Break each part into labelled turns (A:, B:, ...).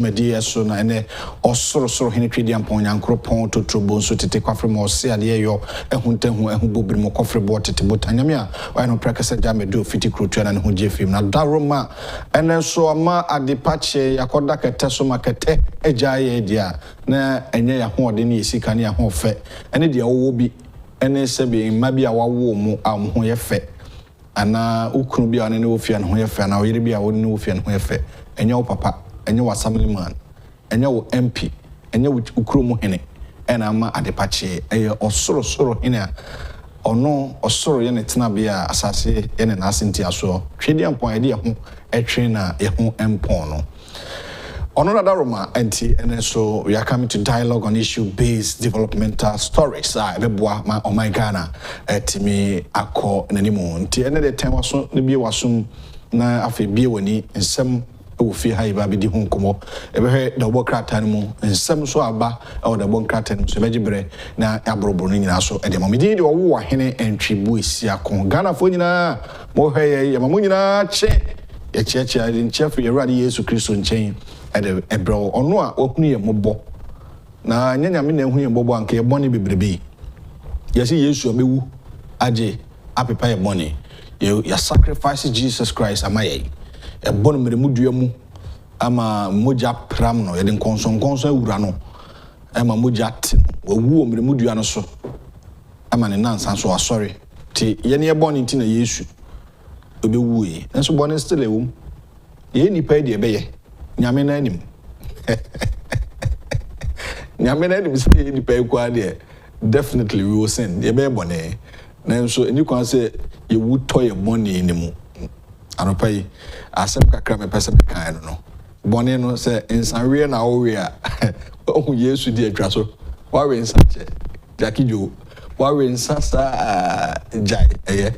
A: media so na ene osoro hene twedi ampon yankropon to trobo so tete kwafre mo se ade yo ehuntehu ehubobiri mo kwafre bo tete botanyame a why no prakasa jamedo fiti krutua na ne ho je film na daroma ene so ama adepache yakoda kete so makete ejaye dia na enye ya ho ode ne yesika ne ya ho fe ene dia wo bi ene sebe mabi a wawo mu amho ye fe ana ukunu bi ane ne ofia ne ho ye fe na oyire bi a wo ne ofia ne ho ye fe enye wo papa enye wa assemblyman enye wo MP enye wo ukromu hene ena ama adepache eye osoro hene a ono osoro ye ne tena bia asase ye ne nasinti aso twedi ampon ede ho etwe na ye ho empon no ono na daroma enti ene so we are coming to dialogue on issue based developmental stories beboa ma oh my Ghana etimi akọ nanimo nti ene de ten waso ne bie wasum na afi bie wani nsem wo fi ha iba bidi hu komo ebe da bo krata mu nsem so aba e da bo krata mu so begibre na abrobro no nyina so e de mamedi de wo hene entwibu esi akon Ghana fo nyina mo hweye ya mamu nyina che ye cheche adin chefu ye radi Yesu Kristo nchen e de ebro ono a okunu ye mobo na nyanyame na ehu ye mobo anka ye boni bebrebe ye se Yesu amewu age apepa ye boni ya sacrifice Jesus Christ amaye e bon mere mudua mu ama moja pram no ye den konson ewura no ama moja te owu mere mudua no so ama ne nansan so asori ti ye ne bon nti na Yesu obewu yi enso bon still ewum ye nipa de ebe ye nyame na anim nyame na anim se nipa ekwa de definitely we will sin ye be bone na enso eni kwan se ye wu to ye bone ni mu anopai asem kakra me pese me kan no bone no se ensanwe na owe a ohu Yesu di atwa so wawe ensache jakijo wawe ensasa jai eye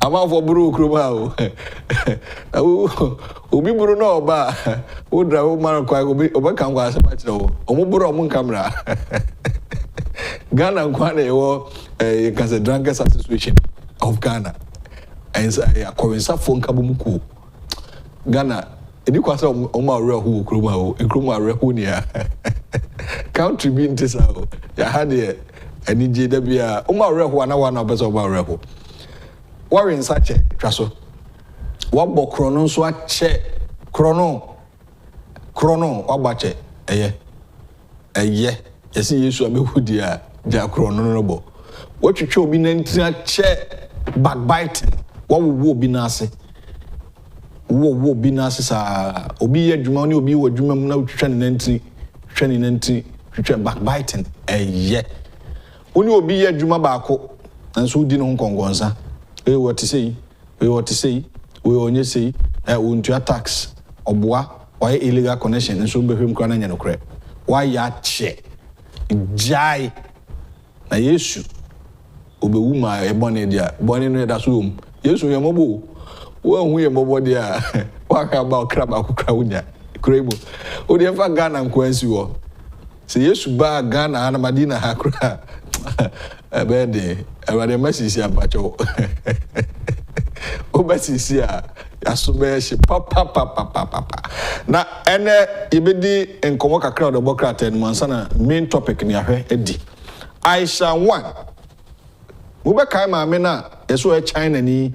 A: ama fo buru kroma o obi buru no oba o dra o man kwa oba kan kwa asema kire wo omo buru omo camera Ghana kwa na yo kase drunkard association of Ghana ensa ya kowensa fo nkabo muku Ghana edi kwa sa omo awre hu kroma o kroma awre hu ni ya country bi ntisa o ya hade ani je da bia omo awre hu ana wana obesa omo awre hu wari nsache twaso wabo krono nso ache krono wabache eye yesi Yesu abehudi a ja krono no bo watwetwe obi nanti ache backbiting wo obi nase wo obi nase sa obi ye adwuma ne obi wo adwuma mu na twetwe ne nanti twetwe backbiting eye oni obi ye adwuma baako nso udi no nkongonsa what to say we onye say untu tax oboa why illegal connection nso behwem kra na nya no kre why ya che jai na Yesu obewu ma ebone dia bone no da so Yesu ye mobo wo hu ye mobo dia wa ka ba kra ba kra unya krebo o de fa Ghana nkwansi wo se Yesu ba Ghana na Madina ha kra ebede ebade masisi apacho obasisi a asube she papa na ene ibedi enkomo kakra do bokrata en mansa na main topic ni ahwe edi Aisha 1 wo be kai ma me na yeso e China ni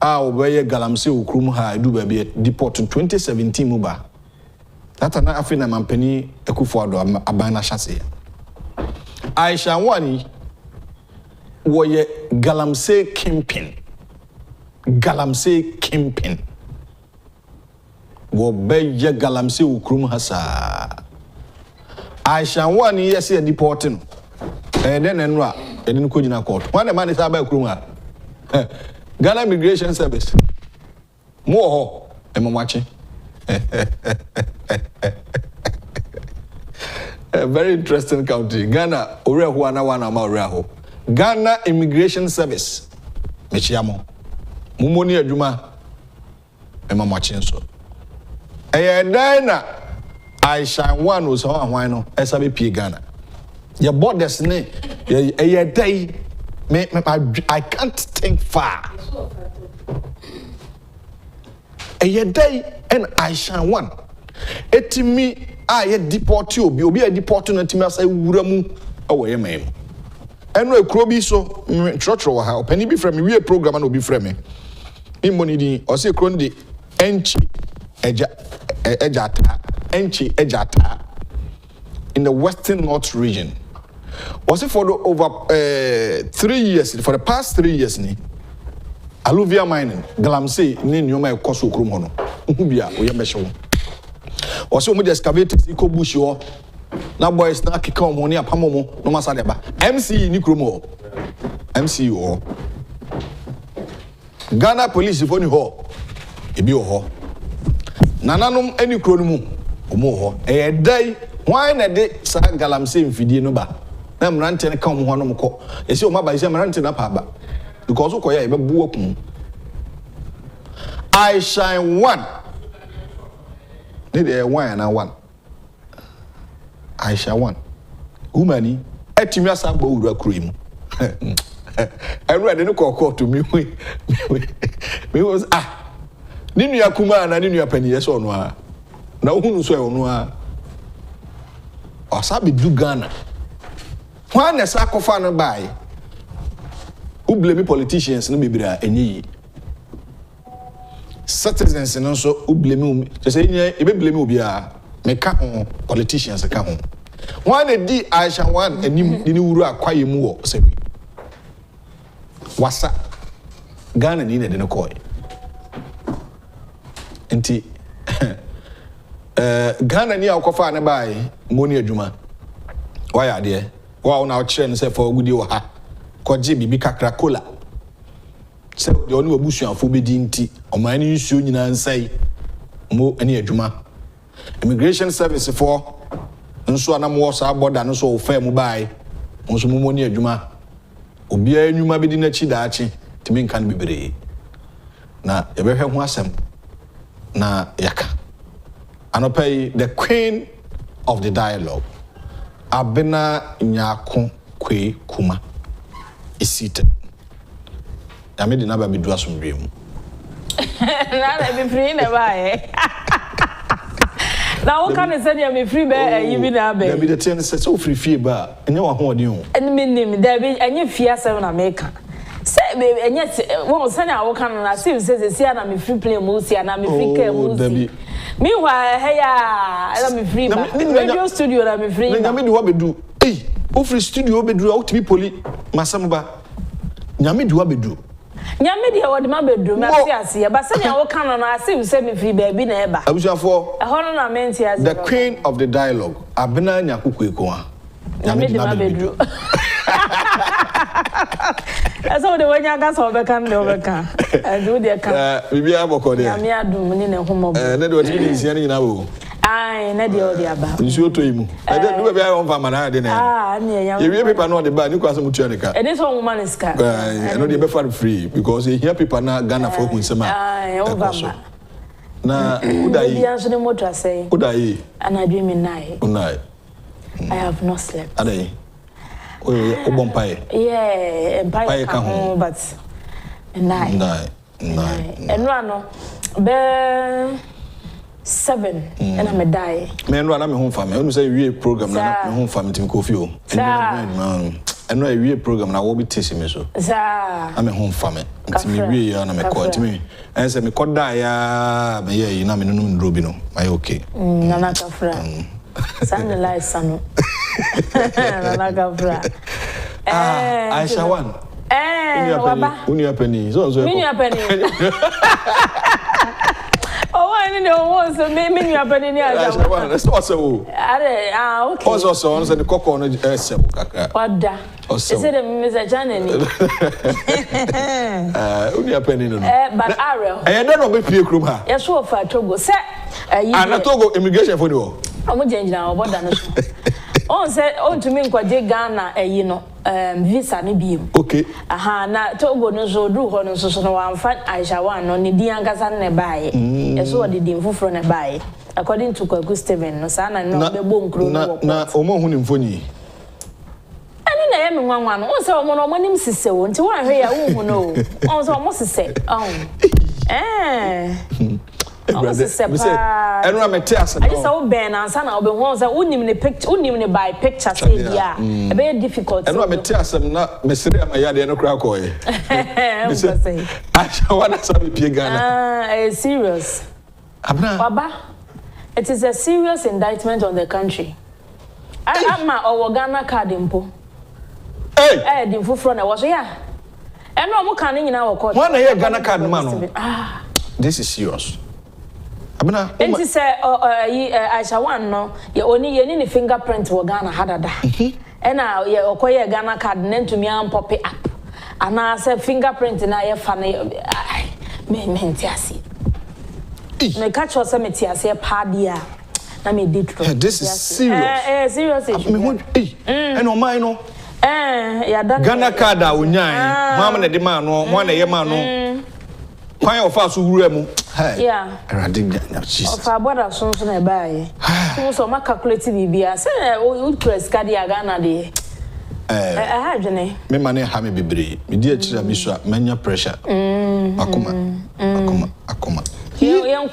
A: a obeye galamse okrum ha edu ba bi deport 2017 mu ba data na afina mampani akufo-addo abana hyase Aisha 1 woye galamse kimpin wo beye galamse okrum hasa Aisha 1 yes e deporting den enro a edin ko gina court wan the man is aba okrum ha Ghana Immigration Service mo ho emomwache a very interesting country Ghana oreho ana wana ma oreho Ghana Immigration Service mechiamo mumoni adwuma emamwache nso na Aisha 1 o so ahwan no esabe pie Ghana your borders ne day I can't think far Eye day and I shall one. Etimi I deport you, be a deported and Timasa Wuramu away, ma'am. And no crobi so trotro how penny be from me, we a program and will be from me. In money or say crondi enchi ejata enchi ejata in the western north region. Was it for the over 3 years, for the past 3 years ni alluvial mining galamsey ni nyoma ekoso okromo no uhubia oyemehwe was so mo just excavated iko bush ho na boys na keka omo ni apamomo no masa deba MC ni kromo MC ho Ghana police for ni ho ebi ho nananom ani kro no mu omo ho dai why na de sa galamsey mfidie no ba na mrante ne ka omo ho no mko esi o maba isi mrante na pa ba because ukoya ebebu okun I shine one need a one and one I shine one umani etimi asagbo ura kruim everybody no call to me me was ninu yakuma na ninu yapani yeso no a na uhunu so e ono a osabe du Ghana why na sakofa no bai who blame politicians no bibira enyi citizens no so who blame just say e be blame obi a meka ho politicians ka ho one di Aisha one enim ni wuru akwaye mu wo sebi wasa Ghana ni na de no koy enti Ghana ni akofa na bai moni adwuma why ade wa na o kire no say for gudi wo ha koje bibi kakra kola se de oni wabusuafo bedi nti omani nsuo nyina nsai mo ani adwuma immigration service for nso anamo sa border no so ofa mu bai nso mo moni adwuma obi anwuma bedi na chi daachi timi nkan bibere na yebehwe ho asem na yaka anopai the queen of the dialogue abena nyako kwe kuma is seated. I made the number be do some dream.
B: Now be free never. Now what can I say you me free be you be na be.
A: There be the ten so free fee ba. Enye wa ho de ho.
B: And me name there be enye fear 7 America. Say baby enye won say na wo kan na say say na me free play music na me free care music. Meanwhile hey ya na me free ba. Radio studio na me free.
A: Na me do what be do. Eh, o free studio be do out to be poli masam ba. Nyame do what be do.
B: Nyame dia wodi ma bedru ma se ase ba se nya wo kan no ase u se me free baby na eba
A: abusuafo
B: hono na menti ase
A: the queen of the dialogue abena nya kokoko a
B: nyame dia ma bedru aso de wanya ga so be kan de obeka adu de kan
A: bibi aboko de
B: nyame adum ni ne homo
A: ne de wati ni sia ni na wo
B: ai na de odi aba
A: nsuo to yimu e de no be ayo mfa mana de na
B: ne
A: ye wie paper no de ba ni kwa so mutua ne ka
B: e dey so woman is ka
A: no de be for free because here people na Ghana for kun sema na udai
B: bi anso ne moto say
A: udai
B: ana dreaming nai
A: unai
B: I have not slept
A: adai o bompae
B: yeah empire ka ho but nai and no be 7 and I'm a die.
A: Me no na me home family. Onu say we program na me home family tim kofi o. Eno a we program na wo bi tese me so.
B: Za.
A: Na me home family. Tim we ya na me call tim. En say me koda ya me ye na me no ndro bi no. Ai okay.
B: Nana kafra. Sand light sanu. Nana kafra.
A: Aisha one.
B: Waba.
A: Uni penny. So
B: Uni penny. Oh, I know so me you happen ni aja.
A: Let's not say oh.
B: Okay.
A: Also on say the cocoa no se kakra.
B: Wada. Is it a Mr. Janani?
A: Uni happen no.
B: But Ariel.
A: I don't know be pie krum ha.
B: Yes so for Togo. Say
A: na Togo immigration for no.
B: Omo jenjina oboda no. On say on to me nkwaje Ghana no visa ni biem.
A: Okay.
B: Na Togo no so du ho no so no amfa Aisha one no ni Bianca ne bae. Eso odi din fufuro ne bae. According to Kwaku Steven no sa na no be bom kro no.
A: Na omo hu ni mfoni.
B: Ani na ye me nwanwa no. On say omo no nim sise wo nti wan hwe ya wo hu no. On say omo sise.
A: Enra mete asem.
B: I just say ben ansa na obe ho say unim ne picture unim ne by picture say bia e be difficult.
A: Enra mete asem na mesere amayade no kra koye. Me say I want to be Ghana.
B: It's serious. Baba, it is a serious indictment on the country. Ama owo Ghana card impo. Hey, the fufro na was yeah. And no mo kan nyina wo court.
A: One na Ghana card man no. This is serious. Abena.
B: Enti say Aisha one no, ye oni ye ni fingerprint wo Ghana hadada. Na ye okoye Ghana card nentumi am pop up. Ana say fingerprint na ye fa na me entiasi. Me catch us me tiase pa dia. Na me did through.
A: This is serious.
B: Serious issue.
A: Me want and o man no.
B: Ya done.
A: Ghana card a onyan. Mo am na de man no, mo na ye man no. Kwan ofa so wura mu.
B: Yeah.
A: Erade Jesus.
B: Ofa boda so na e bae. So ma calculate bibia. Say o press card ya Ghana de. I had
A: me money ha me bebre. Me di akira mi so manya pressure. Akoma.
B: Yen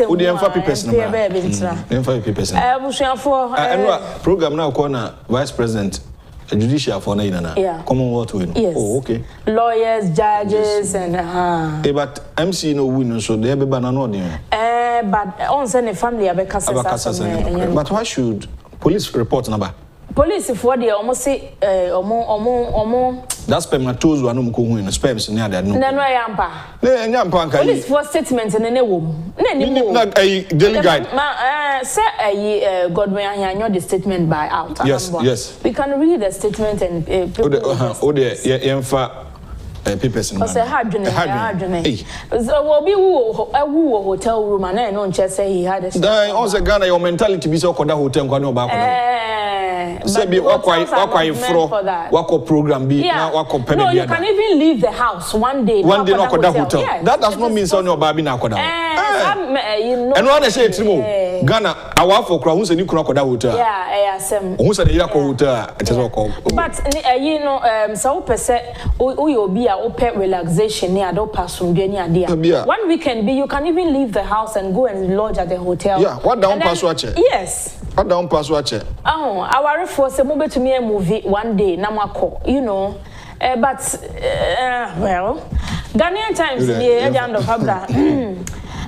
A: Odi emfa papers na. Emfa papers na.
B: Busuafo.
A: Program na ko na vice president judicial for na Commonwealth win.
B: Yes.
A: Oh, okay.
B: Lawyers, judges, and
A: but MC no win so they be na no dey.
B: But on say the family abekasa.
A: But why should police report number?
B: Police for the almost say omo
A: that spermatozoa wa no mko hu no sperms ni ade no.
B: Na no yampa.
A: Na nyampa nka.
B: Police for statement na wom. Na ni mo.
A: Na daily guide.
B: Say Godwin Ahanyo the statement by out.
A: Yes.
B: We can read the statement and
A: yemfa papers in.
B: Say hadwene. So we be who hotel room and no nche say he had a.
A: Then on the Ghana your mentality be so koda hotel kwa no ba koda. Say be wakwa fro wako program be na wako pebe.
B: No, you can even leave the house one day.
A: One day no koda hotel. Yes, that does not mean so no ba bi na koda.
B: You know.
A: And one say trimo Ghana awafo kra hu se ni kura koda hotel.
B: Yeah, asem.
A: Hu se dey ko hotel it is all.
B: But you know so pese o obi a open relaxation near do passum dwe ni ade. One weekend be you can even leave the house and go and lodge at the hotel.
A: Yeah, what down pass watch?
B: Yes.
A: What down pass watch?
B: Our force say mo betumi a movie one day na mwako, you know. But well, Ghanaian Times near the end of Fabra.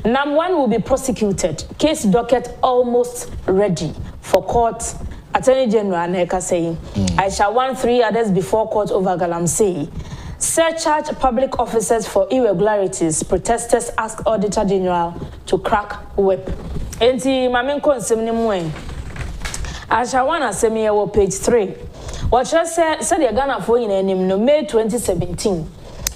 B: Nam one will be prosecuted. Case docket almost ready for court. Attorney General Neka saying, I shall want 3 others before court over Galamsey. Surcharge public officers for irregularities. Protesters ask Auditor General to crack whip. Enti mamenko nsem ni mwen. I shall want to say me page 3. What just said the Ghana for in no May 2017.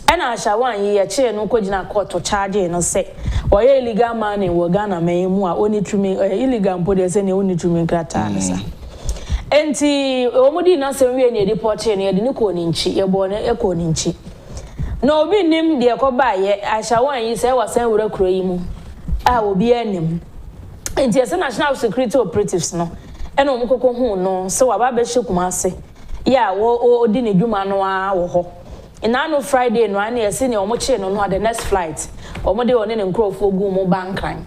B: And I shall want ye chair no kojina court to charge no say. Or illegal man in Ghana may more only to me illegal body say only to me grata. Enti omudi na se we ne report ne de ko ninchi ye bo ne eko ninchi na obi nim de ko ba ye ahyawan yi se wasan wura kuro yi mu a obi anim enti ese national security operatives no ena omukoko hu no se wa ba be hye ase ya wo odi ne dwuma no a wo ho ina no Friday no ana ese ne omoche no no the next flight omode one ne nkrofo gu mu bankran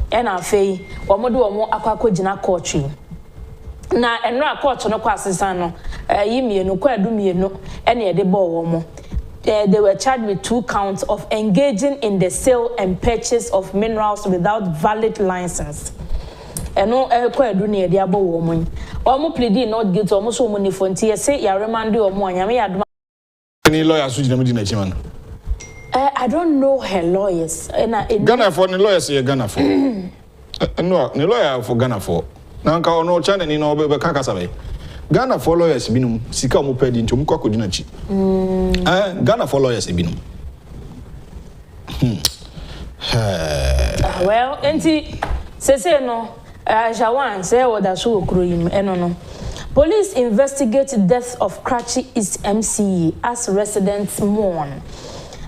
B: ena afei omode omo akwakogina court na enra court no kwa asesan no yimienu kwa adumienu ene de bo wo mo they were charged with 2 counts of engaging in the sale and purchase of minerals without valid license eno kwa adu ne de abo wo mo omo pleading not guilty omo so mo ni fonti ye say ya remand omo anyame ya aduma
A: any lawyer so jina mo jina chiman.
B: I don't know her lawyers
A: Ghana for the lawyers here Ghana for no the lawyer for Ghana for nanka ono channel ni no be kaka sabe Ghana for lawyers binum sika mo pedi nti mo kwako dina chi Ghana for lawyers binum
B: well enti say no Jawan say oda so okroyim eno no police investigate death of Karachi East MCE as residents mourn.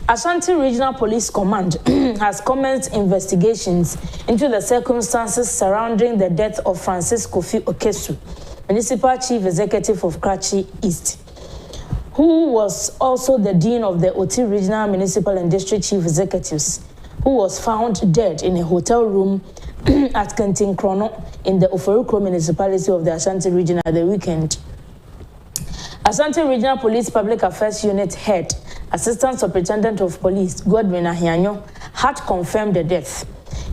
B: Ashanti Regional Police Command has commenced investigations into the circumstances surrounding the death of Francis Kofi Okesu, Municipal Chief Executive of Karachi East, who was also the Dean of the Oti Regional Municipal and District Chief Executives, who was found dead in a hotel room at Kencity in the Oforikro municipality of the Ashanti region at the weekend. Ashanti Regional Police Public Affairs Unit Head, Assistant Superintendent of Police, Godwin Ahianyo, had confirmed the death.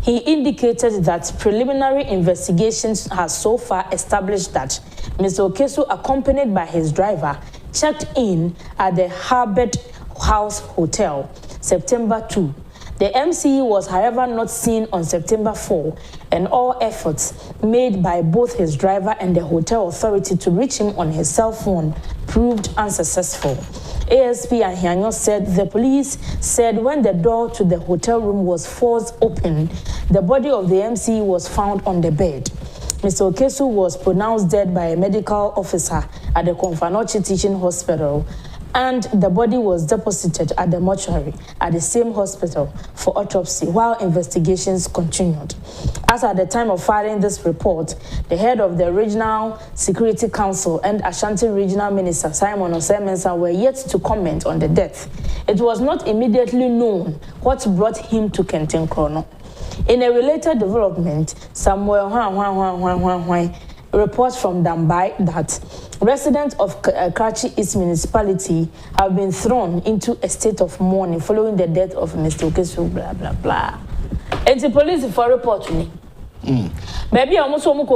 B: He indicated that preliminary investigations have so far established that Mr. Okesu, accompanied by his driver, checked in at the Harvard House Hotel, September 2. The MCE was, however, not seen on September 4, and all efforts made by both his driver and the hotel authority to reach him on his cell phone proved unsuccessful. ASP Ahianyo said the police said when the door to the hotel room was forced open, the body of the MCE was found on the bed. Mr. Okesu was pronounced dead by a medical officer at the Konfanochi Teaching Hospital, and the body was deposited at the mortuary at the same hospital for autopsy while investigations continued. As at the time of filing this report, the head of the Regional Security Council and Ashanti Regional Minister Simon Osemensa were yet to comment on the death. It was not immediately known what brought him to Kencity. In a related development, Samuel reports from Dambai that residents of Karachi East Municipality have been thrown into a state of mourning following the death of Mr. Okesu, blah, blah, blah. And the police for report me. Baby, almost one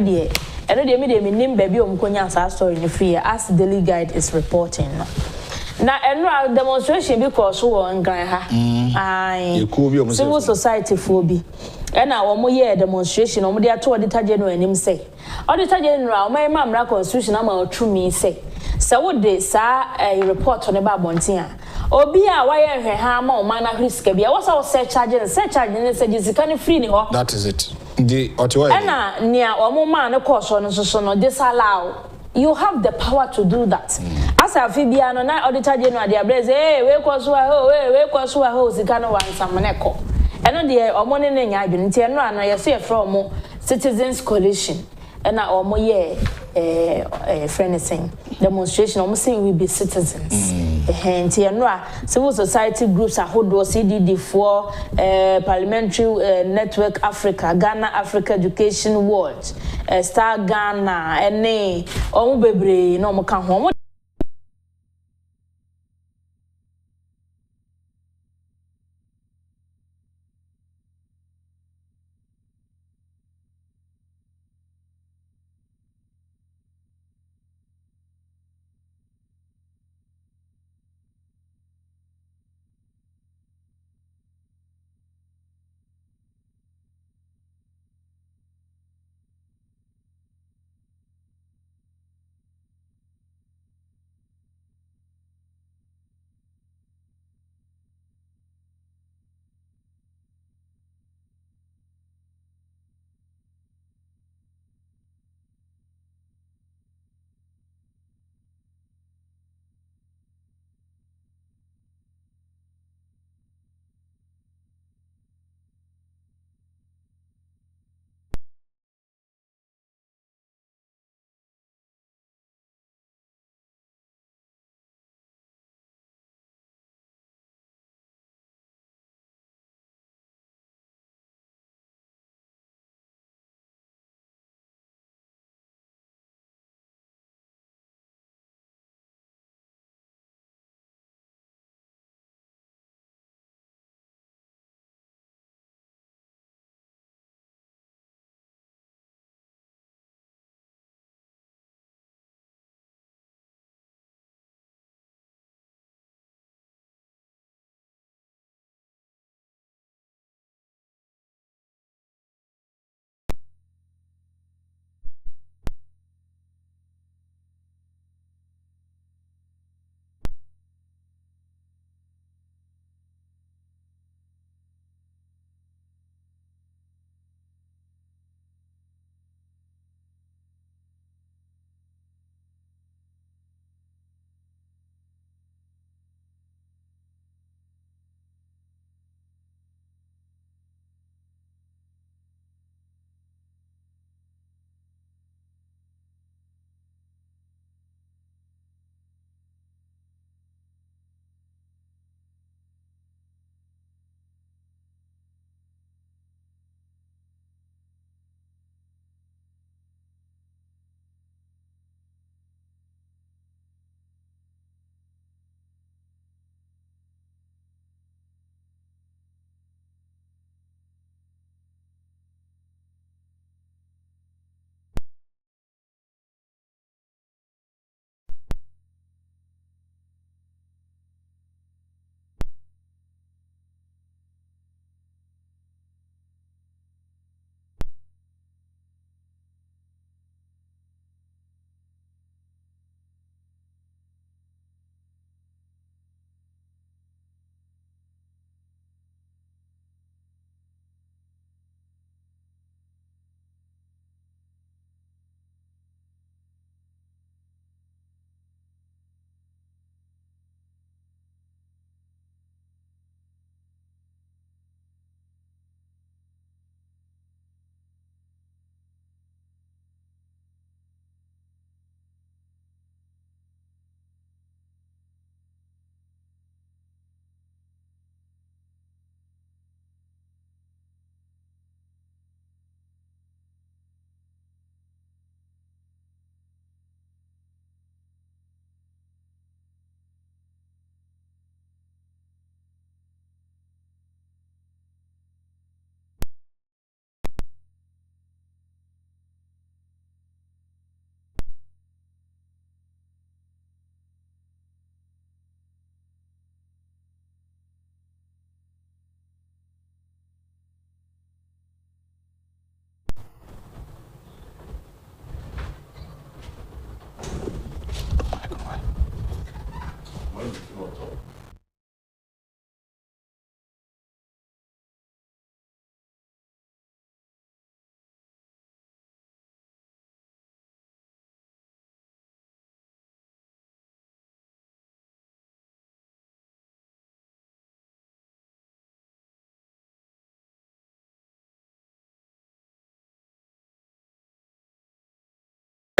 B: day, and the name baby Omkonya story in the free as the Daily Guide is reporting. Now, and demonstration because who are in civil society phobia. And now, one more year demonstration, or they are told the Tajano and him say. Or the Tajano, my mamma constitution, I'm a true me say. So, would they, sir, a report on about Bontia? Or be a wire her hammer or manner risk. I was our search charging and said, you can't free.
A: That is it. The Ottawa.
B: And near or more man, of course, on so disallow. You have the power to do that. As a Fibiano, night auditor general, they are blessed. Hey, wake us who are wake us who are hoes, the kind of one, some echo. And on the or morning in Yabin, Tiana, I say from Citizens Coalition. And now, or more year, friend saying demonstration, almost saying we be citizens. And Tiana, civil society groups are hold CDD4, Parliamentary Network Africa, Ghana Africa Education World, Star Ghana, and nay, Omubebre, no more can home.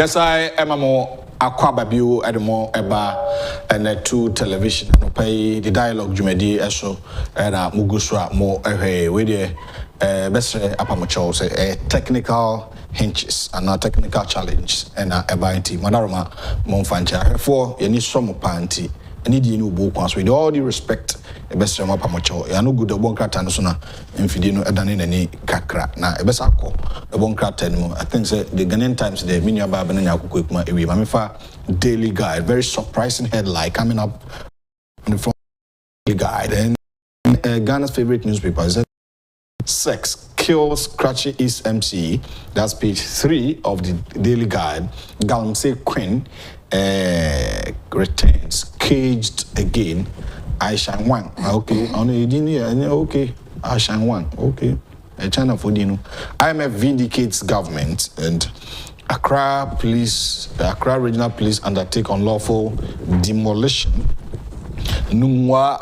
A: Yes, I am a more aquababu at the more eba and 2 television and pay the dialogue jumedi eso and muguswa more with the best apamucho say a technical hinges and a technical challenge and a eba manaroma monfancha for any some panty. I need you know book with all due respect a best rema pamocho ya no good the bon krata no so na mfidi no edane nani kakra na e best akọ the bon krata no I think say the Ghanaian Times the mini aba na nya akoko ekuma ewi ma mefa Daily Guide, very surprising headline coming up on the front Daily Guide, and Ghana's favorite newspaper is Sex Kills Scratchy East MC. That's page 3 of the Daily Guide. Galamsey Queen returns caged again. I shine one. Okay, only okay. I shine one. Okay, China for Dino. IMF vindicates government and Accra Regional Police undertake unlawful demolition. Nungwa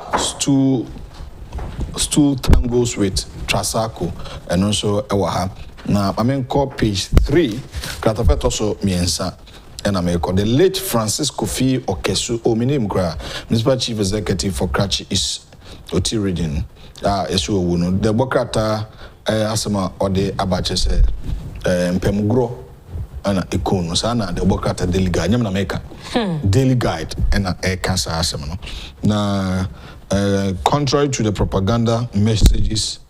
A: stool tangles with Trasako and also Ewaha. Now, I mean, call page 3. Kratafet also miensa. And I may call the late Francis Kofi Okesu Ominim Gra, Municipal Chief Executive for Kratchi East Oti Region. The Bokata Asama or the Abache Mpemugro. And Economist, sana the Bokata Daily Guide, nyamna meka Daily Guide, and a cancer assemble. Now, contrary to the propaganda messages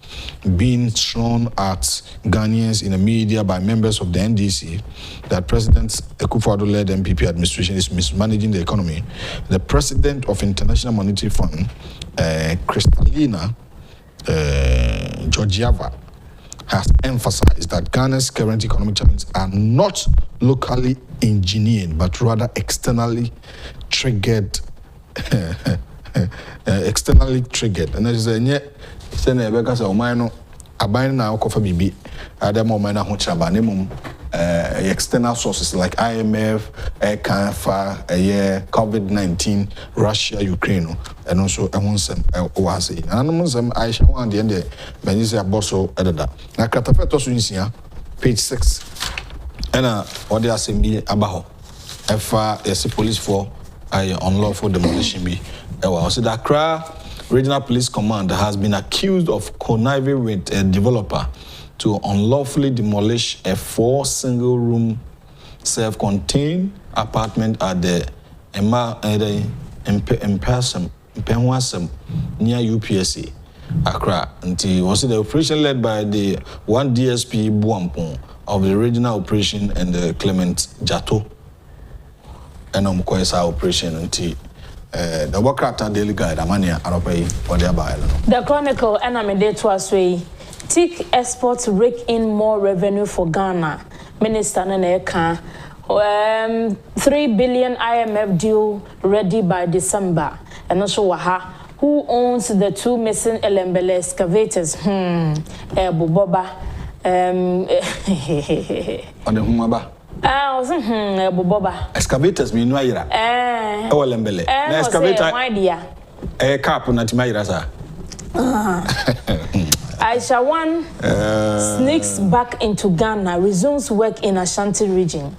A: being thrown at Ghanaians in the media by members of the NDC that President Akufo-Addo led MPP administration is mismanaging the economy, the President of International Monetary Fund, Kristalina Georgieva, has emphasized that Ghana's current economic challenges are not locally engineered, but rather externally triggered. Externally triggered. And as I say, send a because of mine, a buying now coffee bibi, at the moment, external sources like IMF, CANFA, COVID-19, Russia, Ukraine, and also I want some OASI. And I want some I shall want the end of Benizia Bosso editor. Now, Catafetos Unisia, page 6. And what they are saying be about yes, police for unlawful demolition be. So the Accra Regional Police Command has been accused of conniving with a developer to unlawfully demolish a 4 single-room self-contained apartment at the Mpewasem near UPSA, Accra. Until was the operation led by the 1 DSP Buampong of the regional operation and the Clement Jato. And Mkoesa operation until the Wakata Daily Guide, Amania, Arope, or their
B: The Chronicle, and I'm a day to us way. Teak exports rake in more revenue for Ghana. Minister Naneka, 3 billion IMF deal ready by December. And also Waha, who owns the 2 missing Elembele excavators? Boba.
A: On the Humaba.
B: Boba.
A: Excavators mean no ira. Elembele. Excavator.
B: My dear.
A: Cap on Atimairasa.
B: Aisha One sneaks back into Ghana, resumes work in Ashanti region.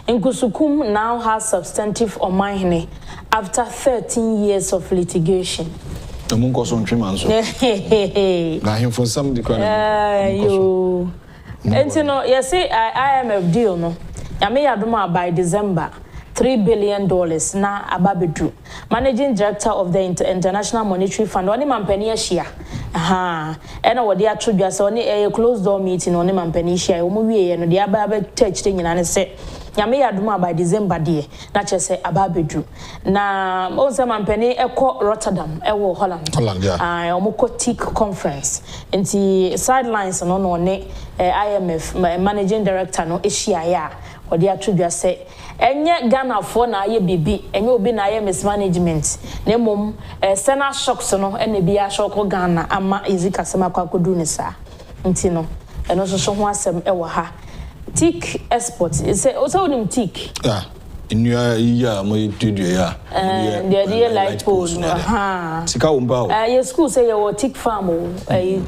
B: Nkusukum now has substantive Omahene after 13 years of litigation.
A: The Munkoso and Trimanso. Now, him for some declaration.
B: And you know, you see, IMF deal, no? I may have by December. $3 billion na ababedu. Managing Director of the International Monetary Fund, oni mampeni share. Ena wodi atrodua se oni a closed door meeting oni mampeni share. Omo wie no de ababe touch te nyina ne se nyame yadoma by December de na che se ababedu. Na onse mampeni ekọ Rotterdam ewo Holland.
A: Holland yeah.
B: Omo ko TIC conference. Enti sidelines no no ne IMF Managing Director no eshia ya. Wodi atrodua se enye Ghana for na aye bibi enye obi na aye mismanagement na mom sena shocks no ene bia shock Ghana ama ezika sema kwa kodu ne sa nti no eno so ho asem e wo ha TIC export say also nim TIC
A: yeah in your year mo studio yeah
B: the light pole
A: sika umba
B: your school say your TIC farm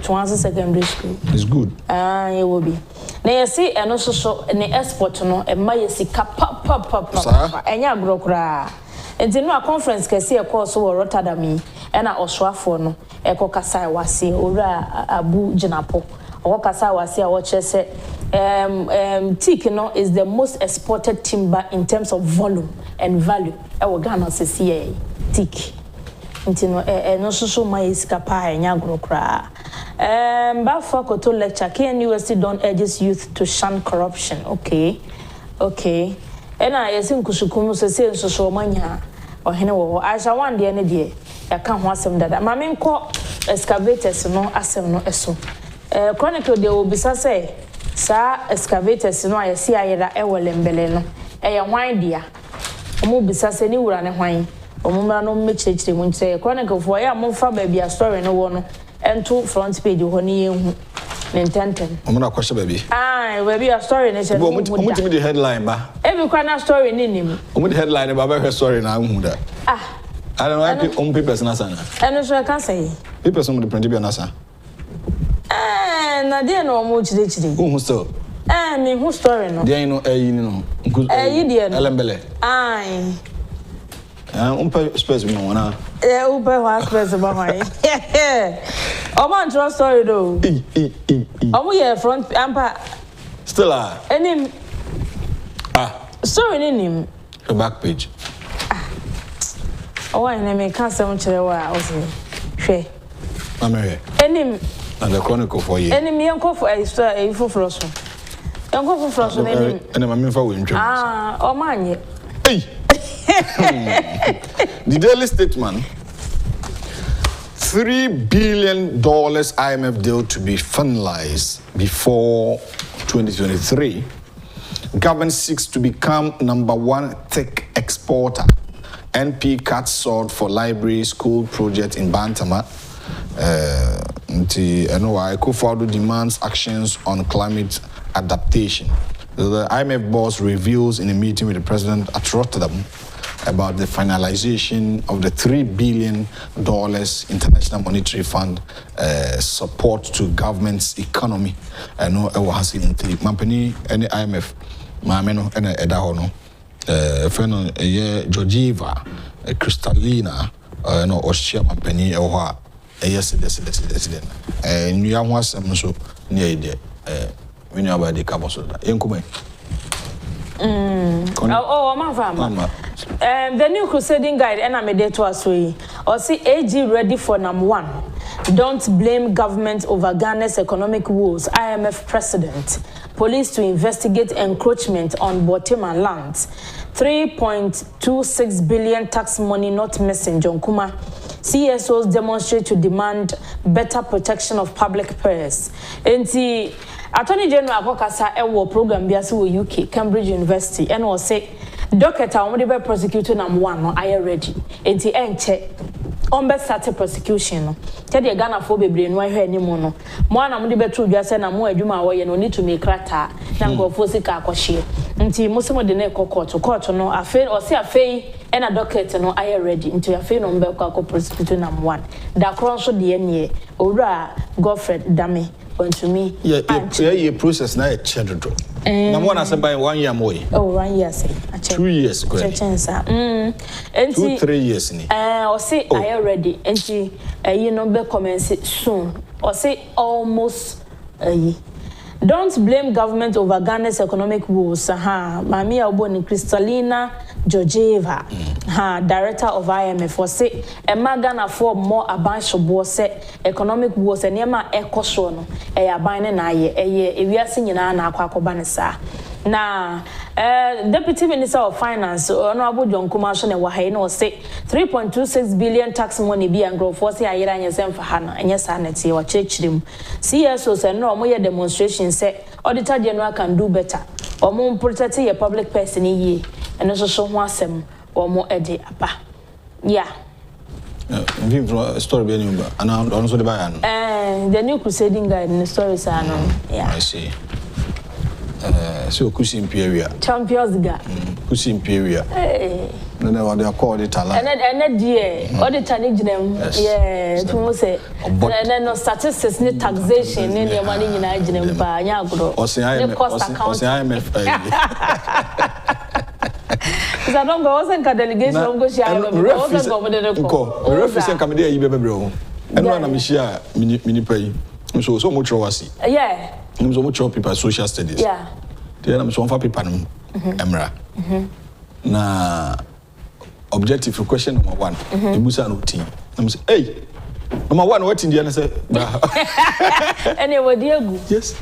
B: Twanza secondary school
A: it's good
B: it will be na yesi eno so ne export no e ma yesi papa enya agrokra enti no a conference kese e course wo Rotterdam yi e na osoafo no e kokasa wase owura abu jinapo okokasa wase a wo chese teak no is the most exported timber in terms of volume and value e wo Ghana sese teak enti no so ma yesi kapa enya agrokra Bafo Koto lecture KNUST don't urges youth to shun corruption. Okay. And I assume Kusukumu say so manya or Hino. I shall one day any day. I can't want some that. Mammy call excavators no asem no eso. Chronicle they will be say, sir, excavators no I see I that ewelembeleno. A wine dear. Omo bisase ni wura ne hwan. Omo no mechechire mu nche. Chronicle for ya mo fa baby a story no wono. Ento front page ho ni ehu Nintenten.
A: Omuna kwashe baby.
B: Baby a story ne se.
A: Omuti the headline ba.
B: Every corner story ni nim.
A: Omuti headline ba be story na hu da. I don't know why papers na sana.
B: Eno so can say.
A: Papers on the print bi na sana.
B: Na dey no omo chire.
A: Who still?
B: Me who story no.
A: Dey no ni no.
B: Dey no.
A: Elembele. Space me wana.
B: Upe wa space ba hwan. Omo trust story though. Omo ye front ampa.
A: Still
B: Enim. Story ni nim.
A: The back page.
B: Why na me can say unchire wa o say. Hwe.
A: Amere.
B: Enim.
A: And the chronicle for you.
B: Enim yanko for story for froso. Yanko for froso enim.
A: And my member will intro.
B: Omo anye.
A: The Daily Statesman, $3 billion IMF deal to be finalized before 2023. Government seeks to become #1 tech exporter. NP cuts sword for library school project in Bantama. Akufo-addo demands actions on climate adaptation. The IMF boss reveals in a meeting with the president at Rotterdam about the finalization of the $3 billion International Monetary Fund support to government's economy. No, has in the company any IMF, Mameno, and Edahono, Feno, Georgieva, Kristalina, no, Oshia Mampeni, or yes, and you have some so near the when you about the Cabosoda. Yankume.
B: Mama. The new crusading guide and I made to us way. Or see AG ready for #1. Don't blame government over Ghana's economic woes. IMF president. Police to investigate encroachment on Boteman lands. 3.26 billion tax money not missing. John Kuma. CSOs demonstrate to demand better protection of public purse. Attorney General Akokasa ewo program biase wo UK Cambridge University and was say docket a omde be prosecutor #1 no aye ready enti enche on be start prosecution no te de Ghana fo bebre no ahwe animu no mo ana omde be tru biase na mo adwuma wo ye no need to make rata na ngofo sika akohye enti mo se mo de na court no afi o se afi ena docket no aye ready enti afi no mbe kwa prosecutor #1 da kron so de ene owura Godfred Dame to me. Yeah,
A: process now a cheddar. Now one has by 1 year more.
B: Oh, 1 year say.
A: 2 years. 2, 3 years.
B: Or say I already. And she, you know, be commence soon. Or say almost. Don't blame government over Ghana's economic woes. Mami Alboni Kristalina Georgieva, director of IMF, for say Ghana for more abanshobo say economic woes and yema ekoso no abane na ye ewiase nyina na akwakoba ne sa na Deputy Minister of Finance Honorable John Kuma so ne wahai no say 3.26 billion tax money bi angro for say ayira nyesem fa ha no enye sa na tie wa chirchirim CSO say no mo ye demonstration say Auditor General can do better omo protect your public person ye eno so ho asem omo ede apa yeah
A: story be new and also the buy
B: the new crusading guide in the stories are no yeah
A: I see so Kusi Imperial
B: champions ga
A: Kusi Imperial no what they call it ala
B: and dear auditor ni ginem yeah to say and no statistics ni taxation ni your money nyina ginem pa anya agro
A: o cost account
B: because I don't go wasn't ka delegation go share wasn't go with the
A: ko reference come dey yi bebre ho eno na me share mini pay so much wasi
B: yeah
A: so much people social studies
B: yeah
A: they am so for people no emra na objective for question number 1 ebusa no tin am say hey number 1 what in the answer
B: anyway diegu
A: yes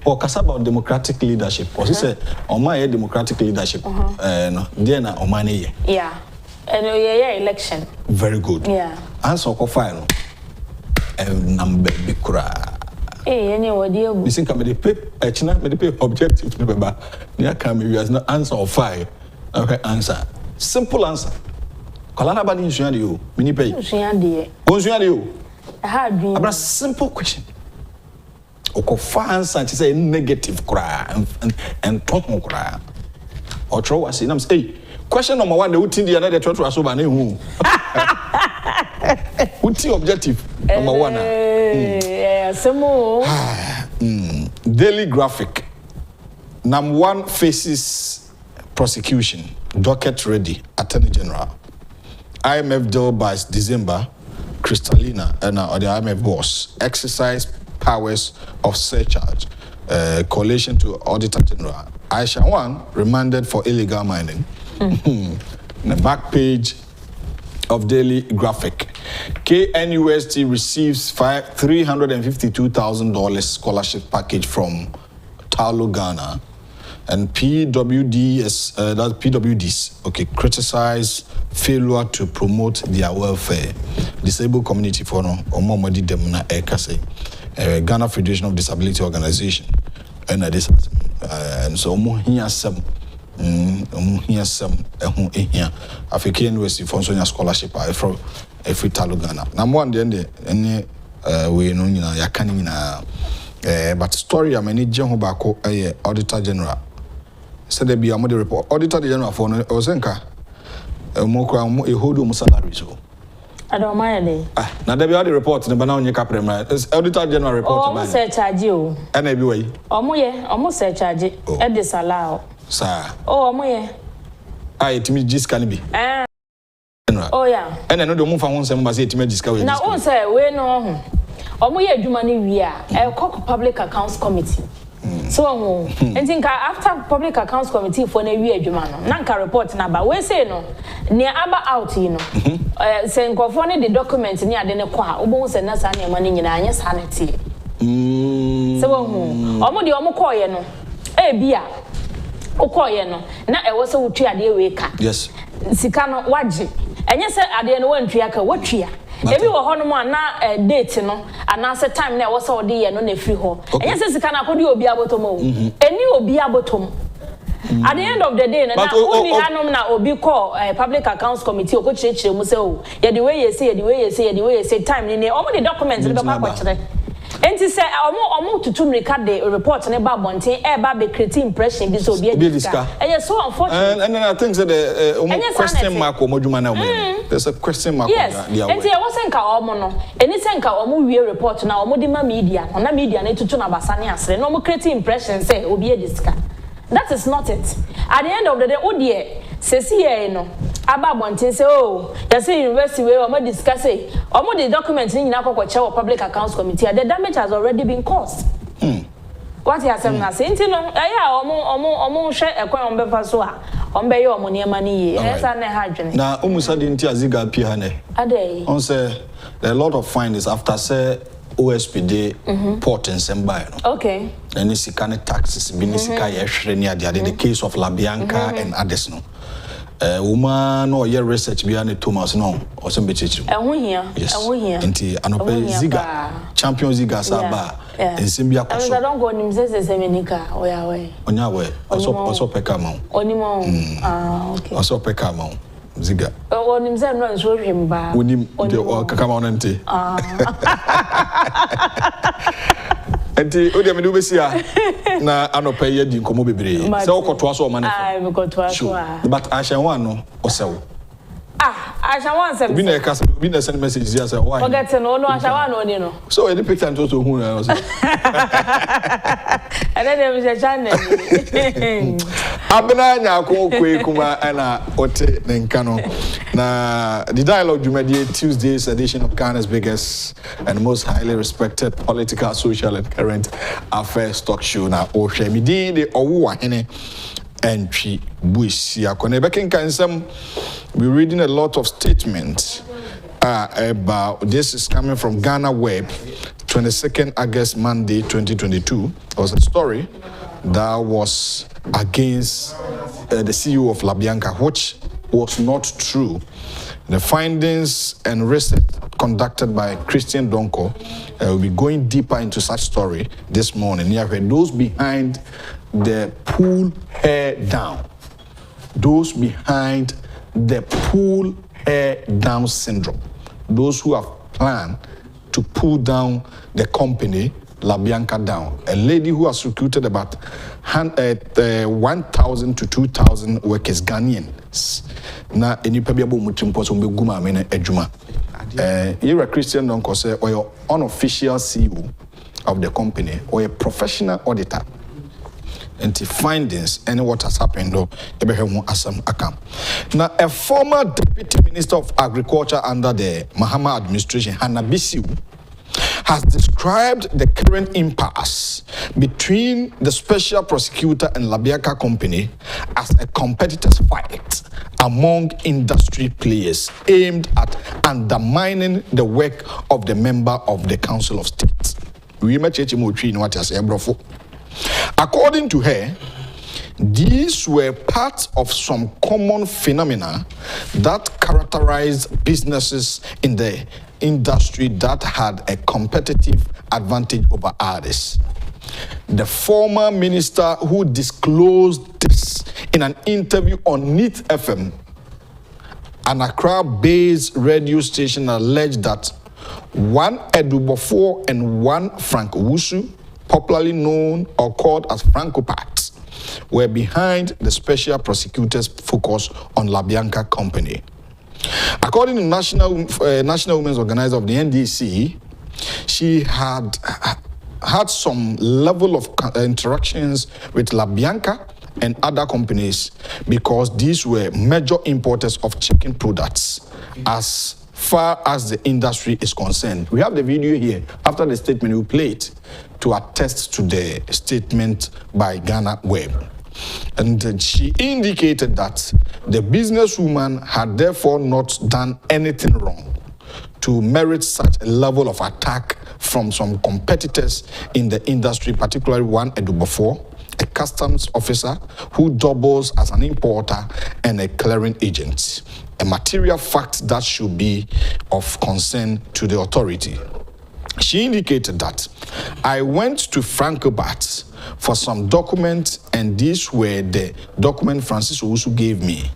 A: or kasa about democratic leadership or say on my democratic leadership no there na o man
B: yeah and yeah election
A: very good
B: yeah
A: answer ko file no number bi kura
B: anyway diegu
A: listen come the pay china me the pay objective to be near come we has no answer of file okay answer simple answer kalana ba ni nsuya de o mini pay
B: nsuya de
A: o nsuya de o
B: ha dream
A: a simple question oko answer to say negative kra and talk kra or throw was in say question number 1 the utin the another throw so ba na hu uti objective number 1
B: semo
A: Daily Graphic number 1 faces prosecution docket ready Attorney General IMF deal by December Kristalina and the IMF boss exercise powers of surcharge coalition to Auditor General Aisha 1 remanded for illegal mining. The back page of Daily Graphic. KNUST receives $352,000 scholarship package from Talo Ghana, and PWDs, that's PWDs, okay, criticize failure to promote their welfare. Disabled community for no, Omomodi Demuna Ekase, Ghana Federation of Disability Organization, and this, and so here some. Here some here African University for Sonia scholarship from every Talo Ghana. Number 1 then any we know ya can but story am any John Bako Auditor General said there be a model report Auditor General for Ozenka mokra a hold um salary so
B: I don't mind
A: now there be all the reports the banana on capital Auditor General report
B: almost charge you
A: and every way
B: almost charge it at disallow
A: sir
B: moye
A: it me just can be
B: oh yeah
A: and I know the move for one sem say it me just
B: now on say we no moye adwuma ni wi a public accounts committee so and think after public accounts committee for na wi adwuma no na nka report na ba we say no ne aba out you know say nkofo ne the document ni ade ne kwa obo say na sa na ma ni nyina anya sanity so omo de omo koye no bia okoye no na ewo se wotwe ade we ka
A: yes
B: sika no waje enye se ade no wantwe aka wotwe ebi wo ho no mo na date no ana se time na ewo se ode ye no na free ho enye se sika na akodi obi abotom o eni obi abotom at the end of the day na uni hanom na obi call public accounts committee okochirechire mu se o ye the way you say time ni omo the documents be kwa kwachire enti say omo tutum record the report ne ba bonten ba be create impression bi so obi edika so unfortunate
A: and then I think that the question mark omo dwuma na omo there's a question mark
B: yes enti e was nka omo no eni say nka omo wie report na omo di ma media na media na tutu na basane asre na omo create impression say obi edika. That is not it. At the end of the day, odie sesi here no aba bonten say oh you say university we omo discuss say omo the document ni nyina kwakwache public accounts committee the damage has already been caused. What you say na say nti no omo hwe ekwan ombe fa so a ombe ye omo niema ni ye esa na ha dwene
A: na omusa de nti aziga pia ha ne
B: adey
A: on say a lot of findings after say OSPD port in Sembai no
B: okay
A: any sikane taxes binisika ye hwere ni ade the case of La Bianca and others no woman no ye research bia ne Thomas no o se bechichiru
B: ehun hia
A: nti anope ziga champion ziga saba ensim bia kwaso
B: I don't go nim se menika oya we
A: onya we also peka ma
B: onimo okay
A: also peka ma ziga
B: onim se no nso hwemba
A: onim de kaka ma onante enti odi me do besia na anopa ye di nkomo bebre se okoto aso o ma ne
B: me koto aso
A: but Asha one no osewo
B: Ashawan said,
A: been a cast, been a send message. Yes, why?
B: Forget to know, Ashawan, no.
A: So, any picture and also who knows?
B: And then there was a channel.
A: Abena ko kuma ana ote nenkano na the dialogue you mediate Tuesday's edition of Ghana's biggest and most highly respected political, social and current affairs talk show na ohwe mi din de owo ahene entry buisi akone bekin kan some we reading a lot of statements about this is coming from Ghana Web 22nd August Monday 2022. It was a story that was against the CEO of Bianca, which was not true. The findings and research conducted by Christian Donkor will be going deeper into such story this morning. Yeah, those behind the pull hair down, those behind the pull hair down syndrome, those who have planned to pull down the company Bianca down, a lady who has recruited about 1,000 to 2,000 workers, Ghanaians. Na enipa bia bo mutimpo so mbeguma amene adwuma. You're Christian Donkor say or your unofficial CEO of the company or a professional auditor. And the findings and what has happened though ebehemu asam akam. Now a former deputy minister of agriculture under the Mahama administration, Hannah Bisiu, has described the current impasse between the special prosecutor and Bianca company as a competitors' fight among industry players aimed at undermining the work of the member of the Council of State. According to her, these were part of some common phenomena that characterized businesses in the industry that had a competitive advantage over others. The former minister who disclosed this in an interview on NEET FM, an Accra-based radio station, alleged that one Edubofo and one Frank Wusu, popularly known or called as Francopax, were behind the special prosecutor's focus on Bianca company. According to National Women's Organizer of the NDC, she had some level of interactions with Bianca and other companies because these were major importers of chicken products as far as the industry is concerned. We have the video here. After the statement, we play it to attest to the statement by Ghana Web. And she indicated that the businesswoman had therefore not done anything wrong to merit such a level of attack from some competitors in the industry, particularly one Edubofo, a customs officer who doubles as an importer and a clearing agent, a material fact that should be of concern to the authority. She indicated that I went to Francobat for some documents, and these were the documents Francis Owusu gave me.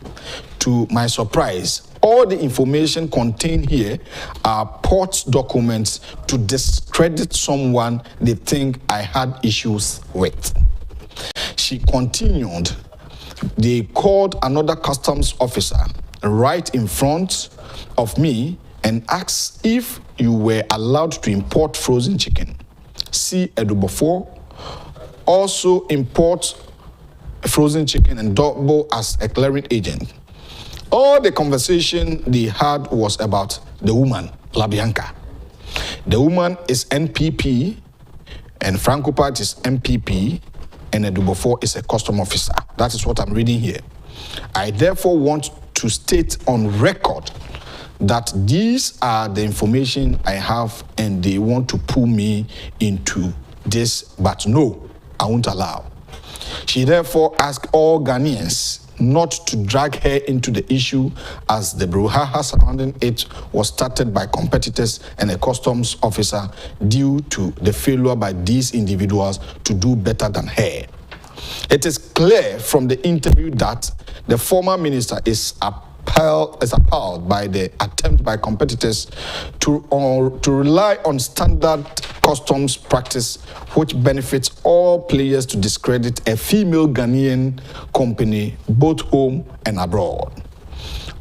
A: To my surprise, all the information contained here are port documents to discredit someone they think I had issues with. She continued, they called another customs officer right in front of me and asked if you were allowed to import frozen chicken. See Edubofo also import frozen chicken and double as a clearing agent. All the conversation they had was about the woman, Bianca. The woman is NPP and Francopat is MPP and Edubofo is a custom officer. That is what I'm reading here. I therefore want to state on record that these are the information I have and they want to pull me into this, but no, I won't allow. She therefore asked all Ghanaians not to drag her into the issue as the brouhaha surrounding it was started by competitors and a customs officer due to the failure by these individuals to do better than her. It is clear from the interview that the former minister is appalled by the attempt by competitors to rely on standard customs practice which benefits all players to discredit a female Ghanaian company both home and abroad.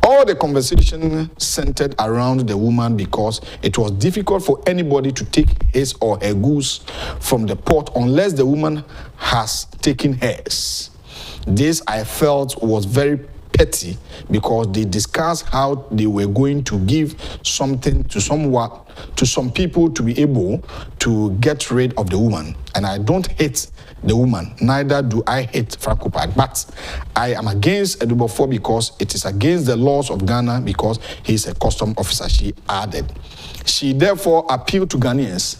A: All the conversation centered around the woman because it was difficult for anybody to take his or her goods from the port unless the woman has taken hers. This I felt was very petty because they discussed how they were going to give something to some people to be able to get rid of the woman. And I don't hate the woman, neither do I hate Francopa, but I am against Edubofo because it is against the laws of Ghana because he is a custom officer, she added. She therefore appealed to Ghanaians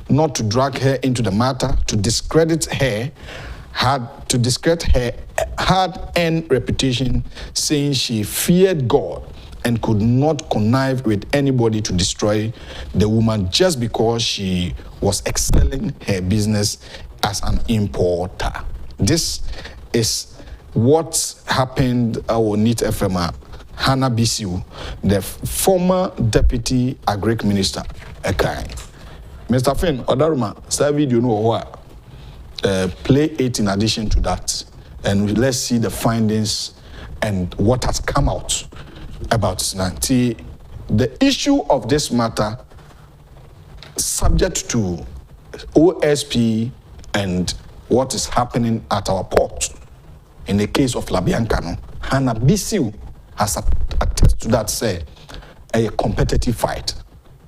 A: not to drag her into the matter, to discredit her hard-earned reputation, saying she feared God and could not connive with anybody to destroy the woman just because she was excelling her business as an importer. This is what happened on NIT FM. Hannah Bisiu, the former deputy agric minister, Mr. Finn, Odaruma, that video know what? Play it in addition to that, and let's see the findings and what has come out about Nanti. The issue of this matter, subject to OSP and what is happening at our port. In the case of Bianca, no, Hannah Bisiu has attested to that, say a competitive fight.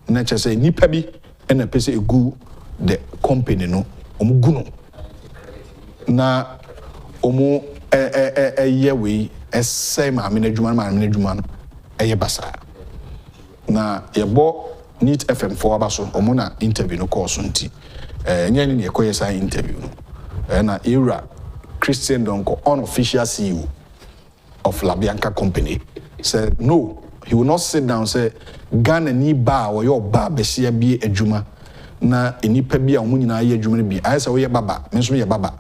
A: Nature say nipa bi and a person egu the company no omuguno na omu yewe say ma management no basa na yebo NIT FM for abaso omu na interview no course nti nyani ne ekoye sa interview no na era Christian Donkor, unofficial CEO of Bianca company, said no, he will not sit down and say Ghana ni ba or your ba besia bi ejuma na enipa bi a omu nyina ye ejuma bi I say we baba me so ye baba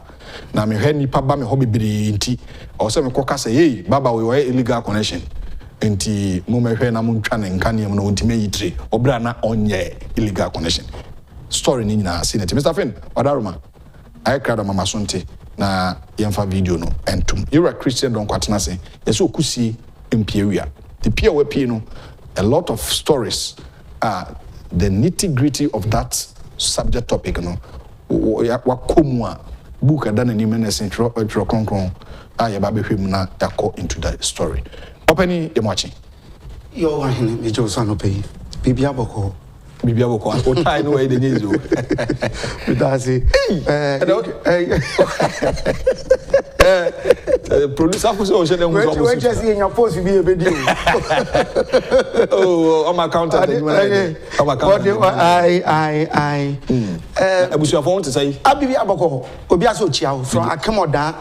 A: na me hwe nipa ba me hobby bi nti o say me koka say hey baba we illegal connection nti mo me hwe na mo ntwa ne nka ne mo no ntime yitre obra na onye illegal connection story ni nyina see net Mr. Finn Odaruma I cried on mama sonte na yemfa video no entum you're a Christian don't kwatena say yeso okusi imperial the peer we pay no a lot of stories are the nitty-gritty of that subject topic no wakomwa book adana ni menes intro konkron aye ba behwem na yakọ into that story openi e moachi
C: yo wa hene me jo so no pay bibia boko
A: o tai no way the news
C: Bidasi
A: producer for so shele nwo
C: we just in your post be a video
A: oh on my counter
C: I
A: abusu afon to say
C: abibi aboko obi aso chia from Akemoda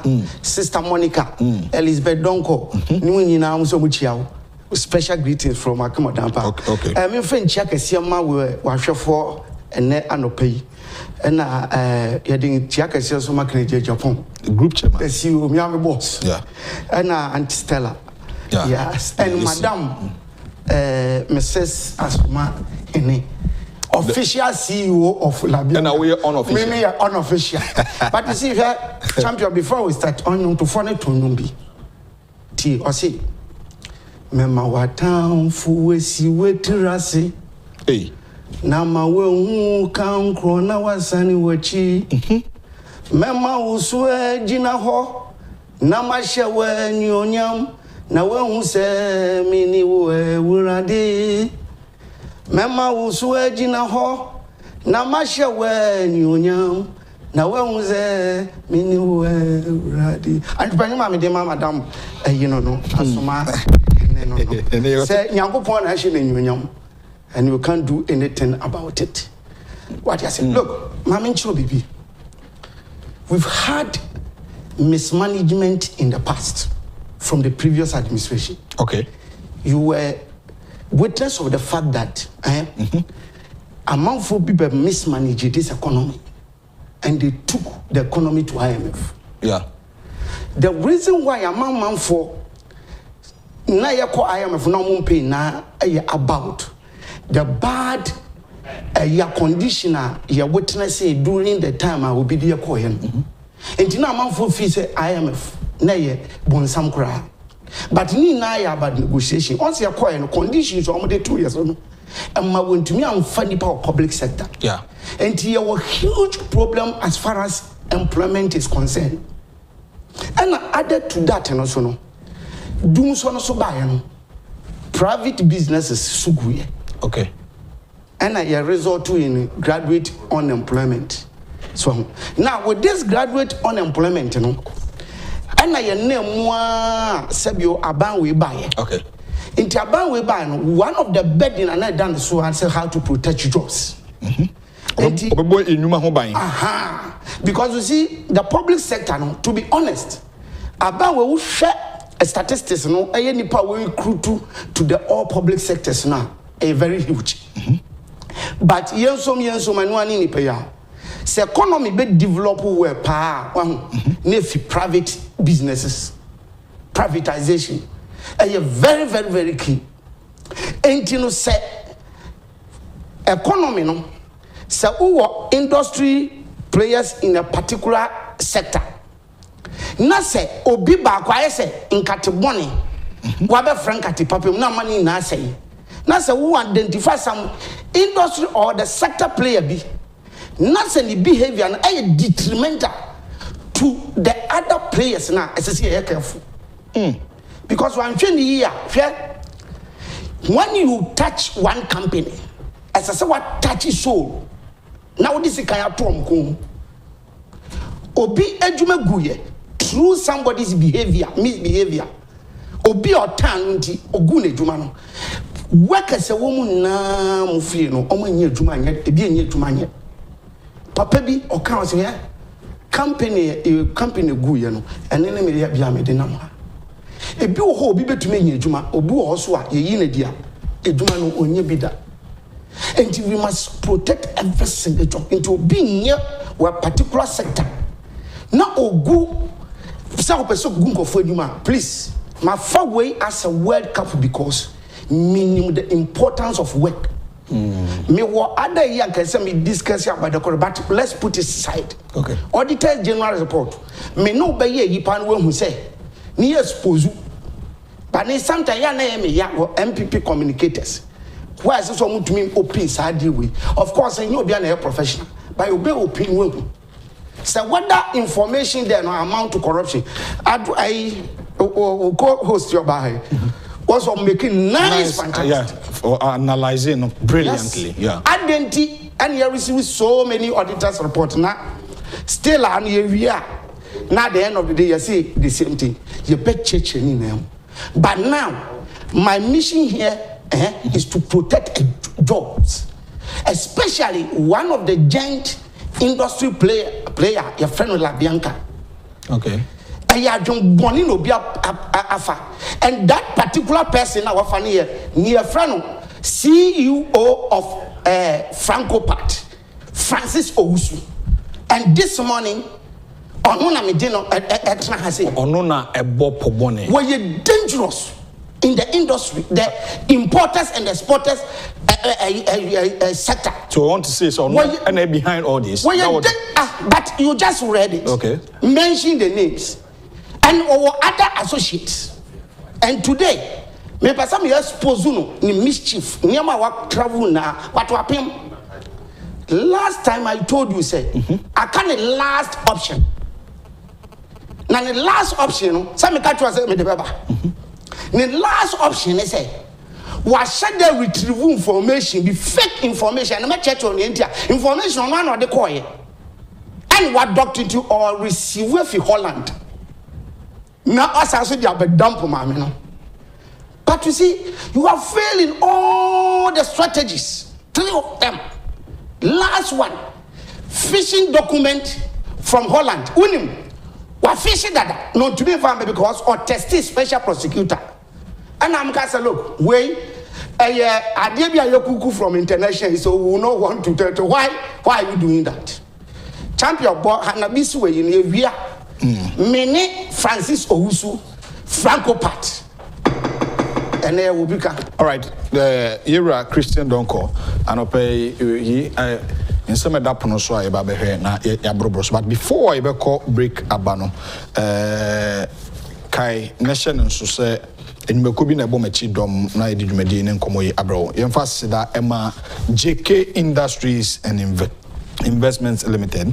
C: sister Monica Elizabeth Donkor ni nyina am so mu chia special greetings from Akemoda.
A: Okay.
C: Me friend chia kese ma we hwefo ene anopai na yedin chia kese so ma kan Agyapong
A: group chairman
C: the CEO me am boss
A: yeah
C: and Auntie Stella yes and madam Mrs. Asma ene official CEO of Labia.
A: And we are unofficial.
C: Me unofficial. But you see here, champion, before we start on to phone to numbi. T or see. Mema watan fuwesi wetirasi.
A: Hey.
C: Na mawe kan krona wasani wachi. Mema uswe jina ho. Na mashewe nyonyam. Na we se mini we wurade. Mema uswe jina ho na mashewe nyonyam na wenze mini we radi antipanyi ma me de ma madam you know no asoma no say nyankopon na hye nyonyam and you can't do anything about it. What you say? Look, mama nchiro bibi, we've had mismanagement in the past from the previous administration.
A: Okay,
C: you were witness of the fact that among four people mismanaged this economy and they took the economy to IMF.
A: Yeah.
C: The reason why among for na yako IMF na mumpe na about the bad conditioner you witness during the time I will be there koyen. And now among for fee say IMF na ye bonsam kra. But ni na ya about negotiation. Once you acquire conditions, almost 2 years on. And my went to me and funny power public sector.
A: Yeah.
C: And here was huge problem as far as employment is concerned. And added to that, and also no, doom so so buy private businesses suguye.
A: Okay.
C: And I resort to in graduate unemployment. So now with this graduate unemployment, you know, and I name moi sebio aban we buy.
A: Okay.
C: In Taban we buy one of the burden and I done so and say how to protect jobs. Because you see the public sector, no, to be honest, about we will share a statistics, no, any power we recruit to the all public sectors now, a very huge. But yensom manuani ni paya. Se economy be develop where pa nefi private businesses, privatization, a very very very key. And you know say economy no. So who industry players in a particular sector. Na say obi ba kwa say nkate bone wa be frankati papem na mani na say. Na say who identify some industry or the sector player be. Na say the behavior na detrimental to the other players na say careful. Because one thing here, when you touch one company, as I say what touches soul. Now this is kaya tom ko. Obi edwuma guye through somebody's behavior, misbehavior. Obi otan nti ogu na edwuma no. Workers wo mu na mu fie no, omo nya edwuma nya, ebi enya edwuma nya. Papa bi o kan say company guye no, ene ne me bia me de nam ha. Ebi wo ho obi betuma nya edwuma, obi wo so a ye yi na dia. Edwuma no onye bi da. And we must protect every single job into being near a particular sector. Now, ogu, please, my far way as a word cup because meaning the importance of work. Me what other year can say me discuss about the correct, but let's put it aside. Okay. Auditor General report. Me no be ye yipan we who say ni expose. But ni sometimes ya na me ya MPP communicators. Why is this one to me open side way? Of course, you be a professional, but you be open way. So what that information there no amount to corruption? I co-host your bahay was on making nice fantastic.
A: Yeah, for analyzing brilliantly. Yes. Yeah.
C: Identity and you receive so many auditors report now. Still and we are. Now at the end of the day, you see the same thing. You bet church in them. But now, my mission here is to protect jobs, especially one of the giant industry player, your friend like Bianca.
A: Okay.
C: And that particular person, our funny near friend, CEO of Franco-Pat, Francis Owusu. And this morning, Onona Medino Onona Ebopobone were you dangerous in the industry, the importers and exporters sector.
A: So I want to say so, and behind all this.
C: But you just read it. Okay. Mention the names and our other associates. And today, me person me expose no ni mischief. Nyama wa travel na what happen. Last time I told you, say, I can't the last option. Now the last option, some me catch was me the baba. The last option is say, was should they retrieve information, be fake information, and my church on the India information on one of the coin, and what doctor to or receive for Holland. Now us also they have a dump man. But you see, you are failing all the strategies. 3 of them. Last one, fishing document from Holland. Unim, what fishing that? Not to be found because or tested special prosecutor. And I'm going to say, look, wait, I did be a yokuku from international, so we will not want to tell you why are you doing that? Champion boy, Hanabisu in Evia, Mene Francis Owusu, Franco-Pat. And there will be.
A: All right, the era Christian Donkor, and I in some of that pronounce I babe here na ya brobros. But before I call break abano, kai nation nso se enumeko bi na ebo machi dom na edi dwumadi ne nkomoyi abro yemfa seda ema JK Industries and Investments Limited,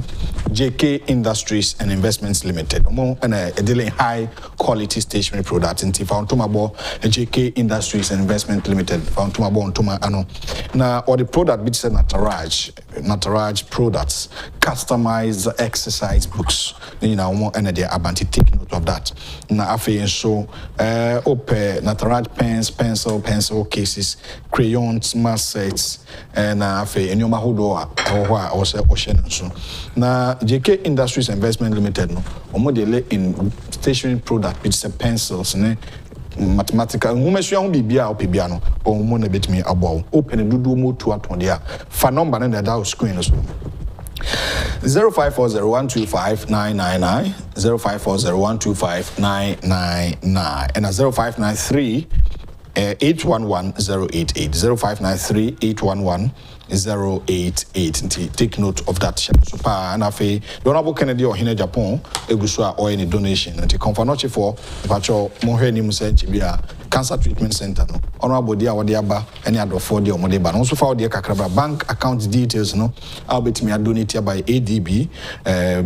A: JK Industries and Investments Limited. Omo na dealing high quality stationery products. Inti found tumabo JK Industries and Investment Limited. Found tumabo on tuma ano. Na or the product bit said Nataraj products, customized exercise books. You know, omo na their abanti take note of that. Na afi so ope Nataraj pens, pencil cases, crayons, math sets, and afi enyoma hodo or ocean so na JK Industries Investment Limited no omo dey lay in stationery product which is pencils ne mathematical humesua ho bibia opibia no omo na betimi abo open dudu mo to aton dia fa number na da screen so 0540125999 0540125999 and 0593 811-088 0593-811-088 take note of that so and afi the honorable Kennedy or Agyapong egusua or any donation nti konfanoche for pacho mohwe ni musenchi bia cancer treatment center no honorable dia wode aba any adofo dia omode ba no so fa wode kakraba bank account details no albetimi donate by ADB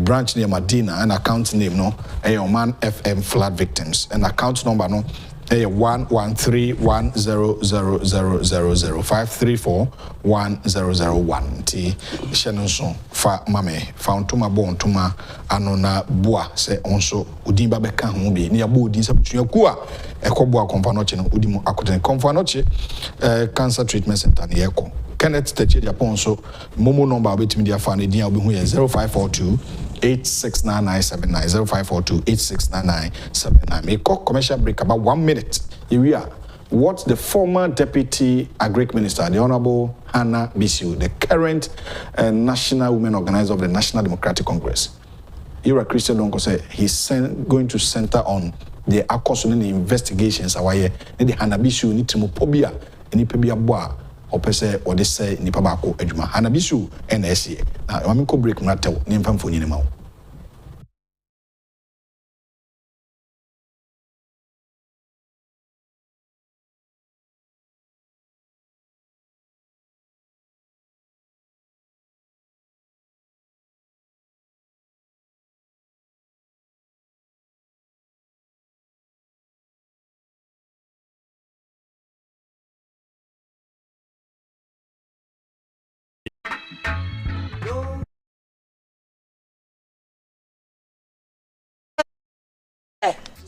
A: branch name Madina and account name no Oman FM flood victims and account number no 113100005341001 ti shenonso fa mame fa ontuma bo ontuma anona boa se onso udimba beka ho bi ne yabo odin se butuaku a ekoboa konfanoche no udimu akoten konfanoche cancer treatment center ne yeko Kenneth Agyapong so momo number betimi dia fa ne dia obi hu ye 0542 869979 0542-869979. May call commercial break about 1 minute. Here we are. What the former Deputy Agric Minister, the Honorable Hannah Bisiu, the current National Women Organizer of the National Democratic Congress, Ira Christian Donkor said he's going to center on the accompanying investigations. Awaye, the Hannah Bisiu need to mopobia, any pebia boa. Opese or they say nipa bako ejuma Hanabisu NSA na mamiko break na tew ni mfamfo nyine mawo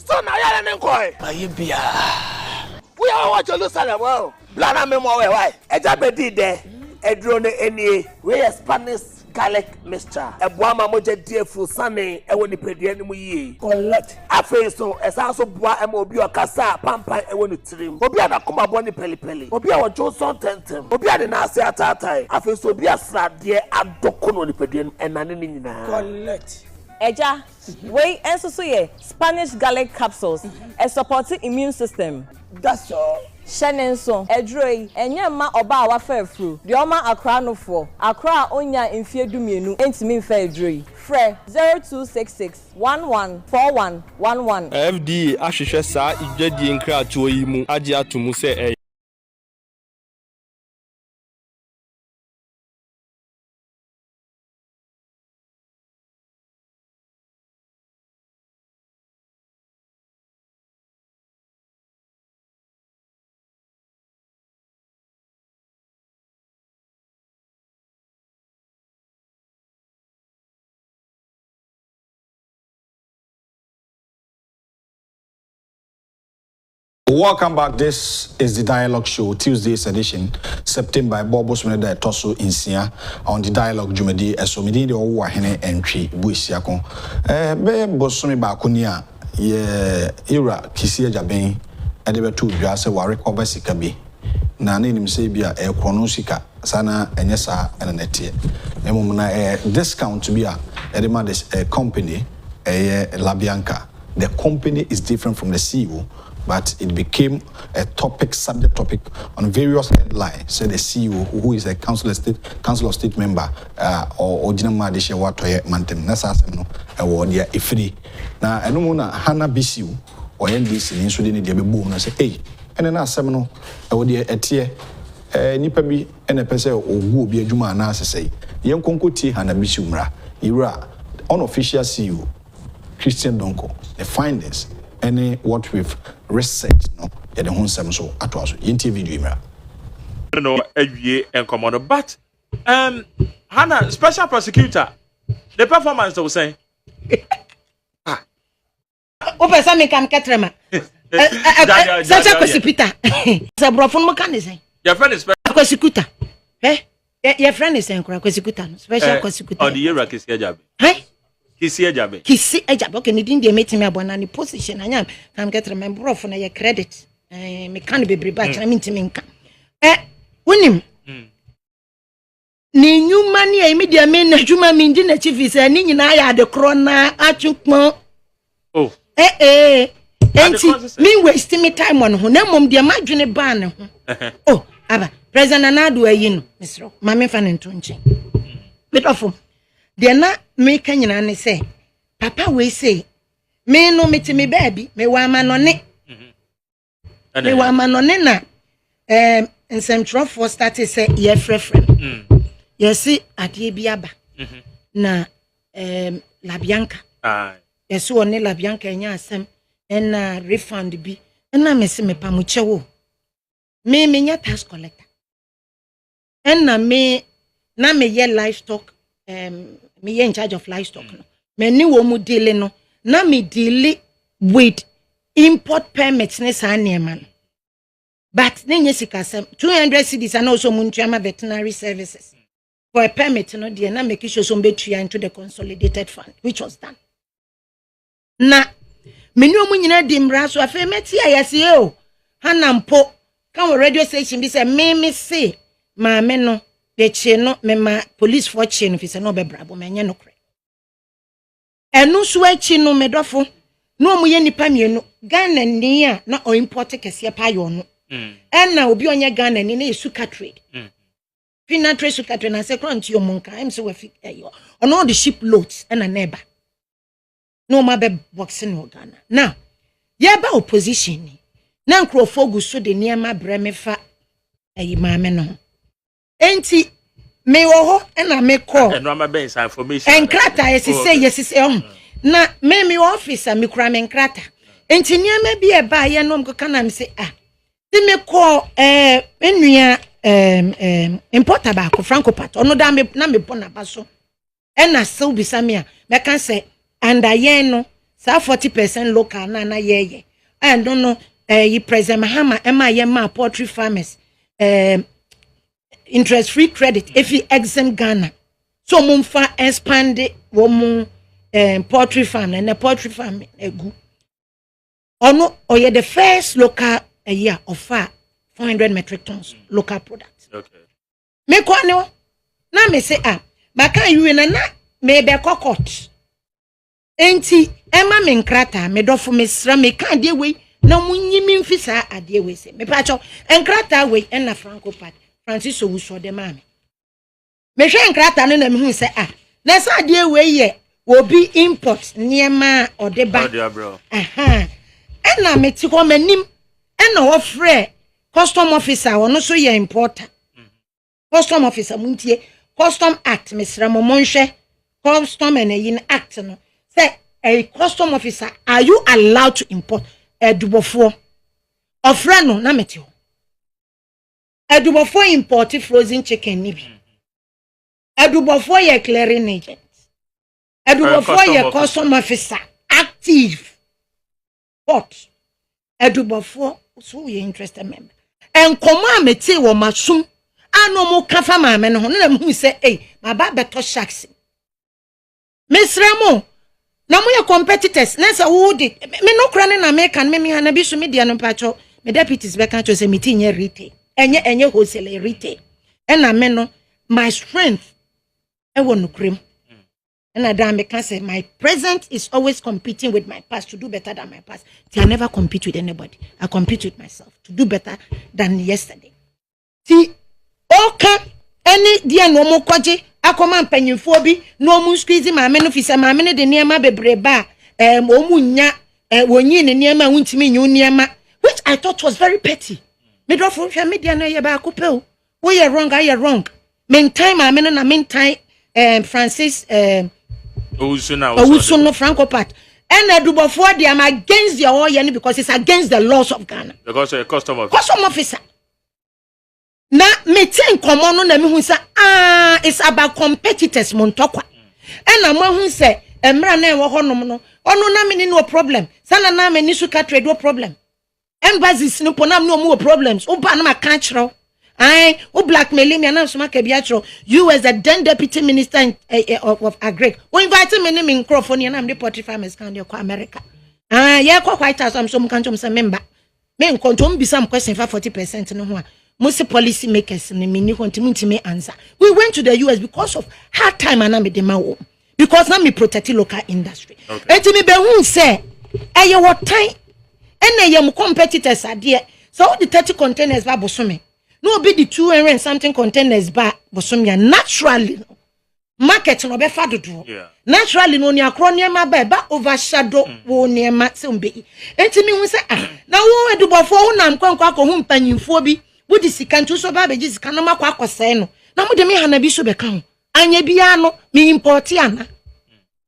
D: So now you're an inquiry. We are what Jerusalem. Well, Blana Memo, why? A Jabedi there, a drone any, we are Spanish garlic mixture. A Buama Moja dear full sunny, and when the pedian we collect. I face so as also Boa and Mobile Casa, Pampa, and when the trim. Obiana Kuma Boni Pelipelli. Obia or Johnson Tentem. Obia the Nasi Atatai. I feel so be a slap dear at Dokono the pedian and Nanina. Collect.
B: Eja, we also Spanish garlic capsules, a supporting immune system.
D: That's all.
B: Shenenso, Edroy, and Yama Oba wa fair fru. The Oma Accra no for Accra Onya in Fear Dumienu, ain't me fair dre. Fre 0266 114111.
E: FD Ashisha sa ijedi nkra to yimu Agyapong se
A: Welcome back. This is the Dialogue Show, Tuesday's edition, September. Bobo Smeda Toso Insia on the Dialogue Jumedi. So me di owo ahene entry buisiako. Be bosumi ba kunia ye Ira kisi Agyapong e de betu dwa se wa recover sika bi. Na ne nim se bia e krono sika sana enye sa enete. Emum na discount bia e de ma this company Bianca. The company is different from the CEO. But it became a subject topic on various headlines. So the CEO, who is a council of state member, or Jinama Deshe Watoye Mantem, Nasa Semno, award ya ifri. Na enumuna Hannah Bisiu, NDC ni so de ne de be boom na say hey ene na asem no e wo de etie nipa bi ene pese ogu obi adwuma na asesei yen konkoti hanabisi umra ira unofficial CEO Christian Donkor the findings any what we've researched no ya de honsam so ato aso yen video imra
F: no awie enkomodo but Hannah special prosecutor the performance was saying
G: o pesa me kam ketrema such a prosecutor se brofon mo kan say
F: your friend is
G: prosecutor your friend is saying prosecutor special prosecutor
F: on the year Kisi Ajabe Kisi Ajabe
G: okay ni din dey meet me abona ni position anya kam ketrema brofon na your credit me kan be briba na me ntimi nka wonim ni nyuma ni immediate me na djuma me ndi na chief is ni nyina ya de kro na atwukpon enti me waste me time on ho na mom de madwene ba ne ho aba president Anadu ayi no misro ma me fa ne ntonche bit of de na me ka nyina ne say papa we say me no meti me baby me wa ma no ne me wa ma no ne na nsentro started say ye frefrem yesi adie biaba na la Bianca yesu one la Bianca enya asem na refund bi na mesi me pamuchewo me nya tax collector na me ye livestock me ye in charge of livestock no me ni wo mu deal no na me deal with import permits ne sa niema no but nenye sikasem 200 cedis and also muntuama veterinary services for a permit no dey na make sure some betua into the consolidated fund which was done na menu omu nyina di mra so afa meti ayase o hanampo kan radio station bi say me say maame no de che no me ma police for che no fi say no be brabo me nye no kre enu so achi no medofo no omu ye nipa mienu Ghana ni a na o import kese pa yo no na obi onye Ghana ni na esuka trade fina trade suka trade na say kronti omunka em say we fi ayo ono the ship loads na neighbor no ma be boxing no Ghana now ye ba opposition ni na nkrofo gu so de niema breme fa ayi maame no enti me wo ho na me call
F: no ma be information
G: enkrata yesi na me officer me kura me enkrata enti niema bi e ba ye no mko na me say ti me call enua importer ba ko franco pat ono da me na me bona ba so na still bi samia me kan say under yen no sa 40% local na ye I don't know you present Mahama ma poultry farmers interest free credit if you exempt Ghana so mumfa expand wo mu poultry farm and the poultry farm egu ono oye the first local a year of 400 metric tons local products
F: okay
G: me kwano na me say baka you na me be kokot enti ema me nkrata me dofo me sra me kan de we na munyimi mfisa ade we se me pacho nkrata we na franco pat Francis Owuso de mame me hwe nkrata no na me hu se na sa ade we ye obi import niema ode ba
F: bro
G: na me ti ko manim na wo frɛ custom officer wono so ye importer custom officer muntie custom act mesra mo monhwe custom and yin act no say a custom officer are you allowed to import edubofo ofra no na meti ho edubofo import frozen chicken ni bi edubofo ye clearing agent edubofo ye custom officer active what edubofo so ye interested member enkomo ameti wo masum ano mo kafa maame no na mu say ma ba beto sharks mesramo na mo ye competitors na say wo di me no kra na American me hana bi so media no pacho me deputies be kan cho say meeting ye retail enye wholesale retail na me no my strength e wo no krem and I me can say my present is always competing with my past to do better than my past. I never compete with anybody. I compete with myself to do better than yesterday. See, okay, any dear no more kwaji, akoma mpanyimfo bi no mu squeeze ma me no fi se ma me ne de niema bebreba omunya wonyi ne niema wuntimi nyu niema, which I thought was very petty. Me do for media na ye ba akopel. We are wrong, I are wrong. Meantime, I mean na meantime Francis Owusu Franco Pat. And Dubofo they am against the oil because it's against the laws of Ghana.
F: Because you're a customer
G: officer. Na meeting common no na me hu say it's about competitors montokwa. And na mo hu say emra na enwo honom no ono na me no problem. Sana na me ni suka trade no problem. Embassies no ponam no mo problems. O ba na ma kan chiro. Ai o blackmail me na so ma ka bia chiro. You as the then deputy minister of Agric. O invite me ni me microphone na am the poultry farmers kan dey kwa America. Yeah kwa White House am so mo kan chom say member. Me nkontom bi sam question for 40% no ho a. Most policy makers in the mini continue answer. We went to the US because of hard time and I'm a because now me protect local industry. And to me be who say, "Aye, what time?" And I am competitors are there. So all the 30 containers ba bosome. No be the 200 and something containers ba bosome naturally. Market no be fa dodo. Naturally no ni akronia ma ba overshadow wo ni ma se mbe. And to me who say, "Na wo edubofo wo nam kwankwa ko hu mpanyimfo bi." Would this can't so bad? Just canoma quack seno. Now, would me hana be so become? Anya biano, me importiana.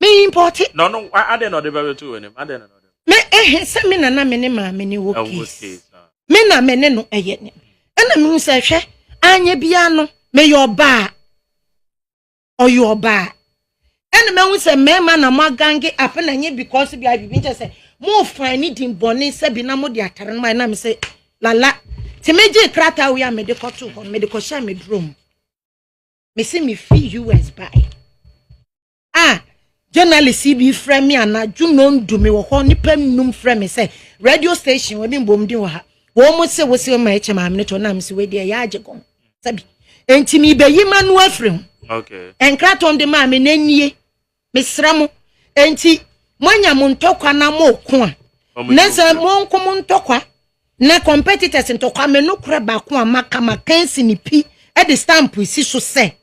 G: Me import it.
F: No, I didn't know the very two in him. I didn't know them.
G: Me, some men and many many wookies. Men are men no a yet. And the moon says, Anya biano, may your bar or your bar. And the man will say, man, and my gangy up and yet because be I be just say, more fine eating bonnet, Sabinamo, the Ataran, my name say, la. Se meje krata we am medical to on medical share me room. Me see me free US buy. Journalist be frame me and adwunom do me wo ho nipa num frame me say radio station we bin bom din wo ha. Wo mo se wo se ma eche ma me to na me se we dey ya Agyapong. Sabi. Enti mi be yima no afrem.
F: Okay.
G: En krata on de ma me nanie. Me sramo. Enti moanya mo ntokwa na mo ko a. Na se mo nko mo ntokwa. Na competitors into kwame no kura ba ko amaka Kencity pi e the stamp we see so say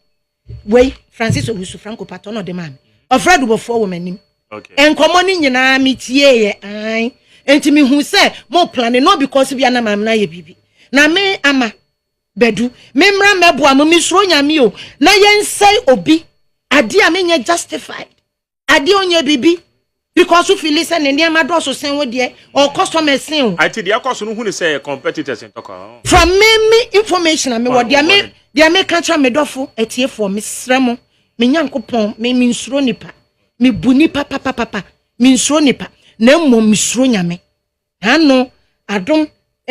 G: we Francis Owusu Franco Patono de man ofred before woman nim
F: okay
G: enkomo ni nyina metie ye ai enti me hu say mo plan no because bia na mam na ye bibi na me ama bedu me mra mebo am me suro nyame o na yen say obi ade a me nya justified ade onye bibi because if you listen and near so send with there or customers sing. I
F: tell the cost no who say competitors in Donkor.
G: From me information I me what they make catch me dofo etie for me sremo me nyankopon me nsuro nipa me buni papa me nsuro nipa na mo misuro nyame ano adom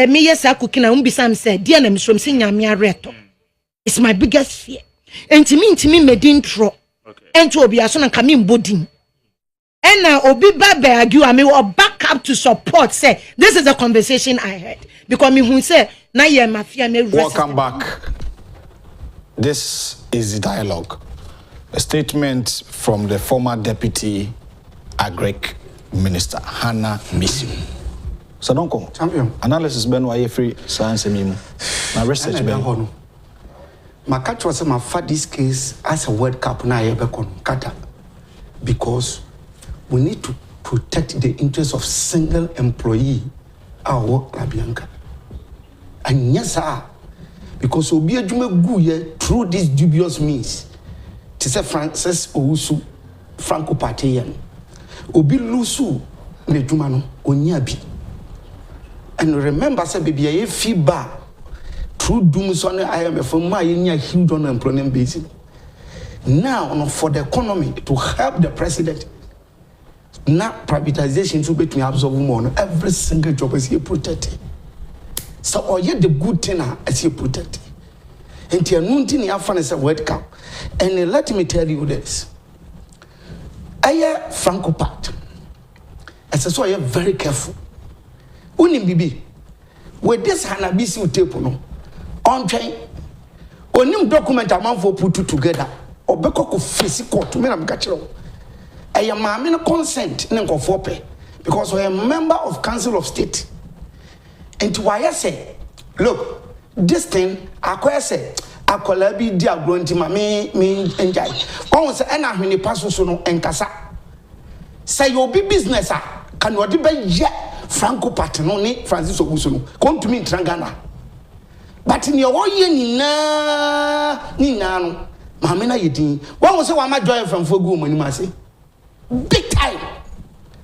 G: me yesa kukina umbisam say dia na misuro mse nyame areto. It's my biggest fear. Entimi medin tro. Okay. Ento obi aso na kame mbodin. And now Obi Babe argue I or back up to support say this is a conversation I heard because me who say na ye mafia me
A: welcome back. This is the dialogue. A statement from the former deputy Agric minister Hannah Misu. So Donkor, champion analysis ben why free science mimu. Na research ben hono.
C: My catch was my for this case as a World Cup na ye be kata because we need to protect the interests of single employee our work like Bianca. And yes, sir, because Obi Adwuma gu through these dubious means. To say Francis Owusu Franco Pateyan. Obi lusu ne dwuma no onyabi. And remember say baby a fiba through dooms on the IMF ma yenya huge unemployment basis. Now for the economy to help the president. Now privatization to between absorb more every single job is here protected. So or yet the good thing is here protected. And the nothing you have is a World Cup. And let me tell you this. I Franco Pat. As so I am very careful. Unim bibi. With this Hanabisi tape no. On train. Onim document amount for put together. Or beko physical to me am catching. I am a consent because I am a member of Council of State. And to why I say, look, this thing, I say, I call be dear growing to me enjoy. Almost an army pass so no and cassa. Say you'll be business, Can you be Franco Patanoni, Francis Ogusuno? Come to me in Trangana. But in your own Nina, Mamina Yeti, what was my joy from Fogu when you say? Big time.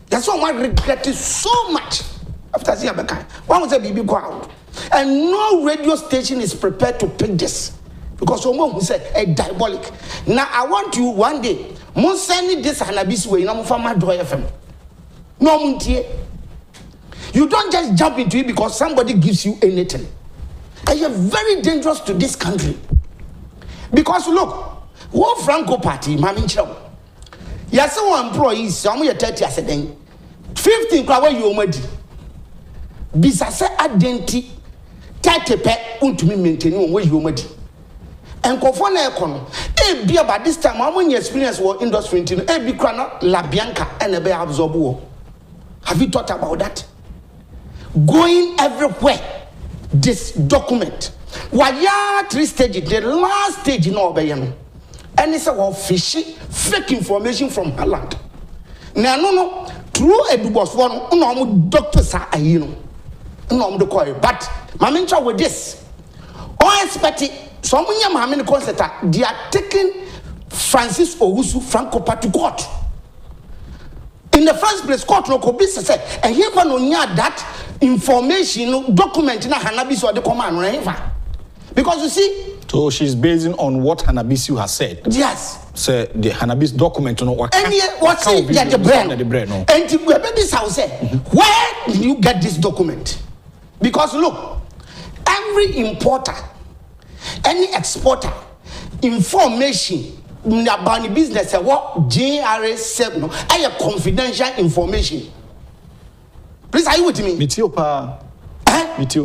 C: That's why I regretted so much after Ziabaka. One was a baby crowd. And no radio station is prepared to pick this. Because someone who said a diabolic. Now I want you one day, most send this Hanabis way, no for my joy FM. No muntie. You don't just jump into it because somebody gives you anything. And you're very dangerous to this country. Because look, what Franco Party, Mammy Chow. Yes, some employees, some of your 30 as a day. 15 crowd you already. Bisase identity 30 pe untumi maintain where you already. And Kofona Econo, be about this time, how many experience war industry into be crana La Bianca and a bear absorb. Have you thought about that? Going everywhere, this document. Why 3 stages, the last stage in Obayano. And it's about fishy, fake information from Holland. Now, no, through a dubos one, no, doctors are, you know, no, the coil. But, Mamincha with this, all expecting someone, Mamma concert, they are taking Francis Owusu Franco to court. In the first place, court no could be said, and here on that information document in a Hanabisu or the command, right? Because you see,
A: so she's basing on what Hanabisu has said.
C: Yes.
A: So the Hanabisu document, you know what?
C: And what's it? Get the brain. No. And this house, where did you get this document? Because look, every importer, any exporter, information about the business, what JRA said, no, I have confidential information. Please, are you with me?
A: Mitiopa.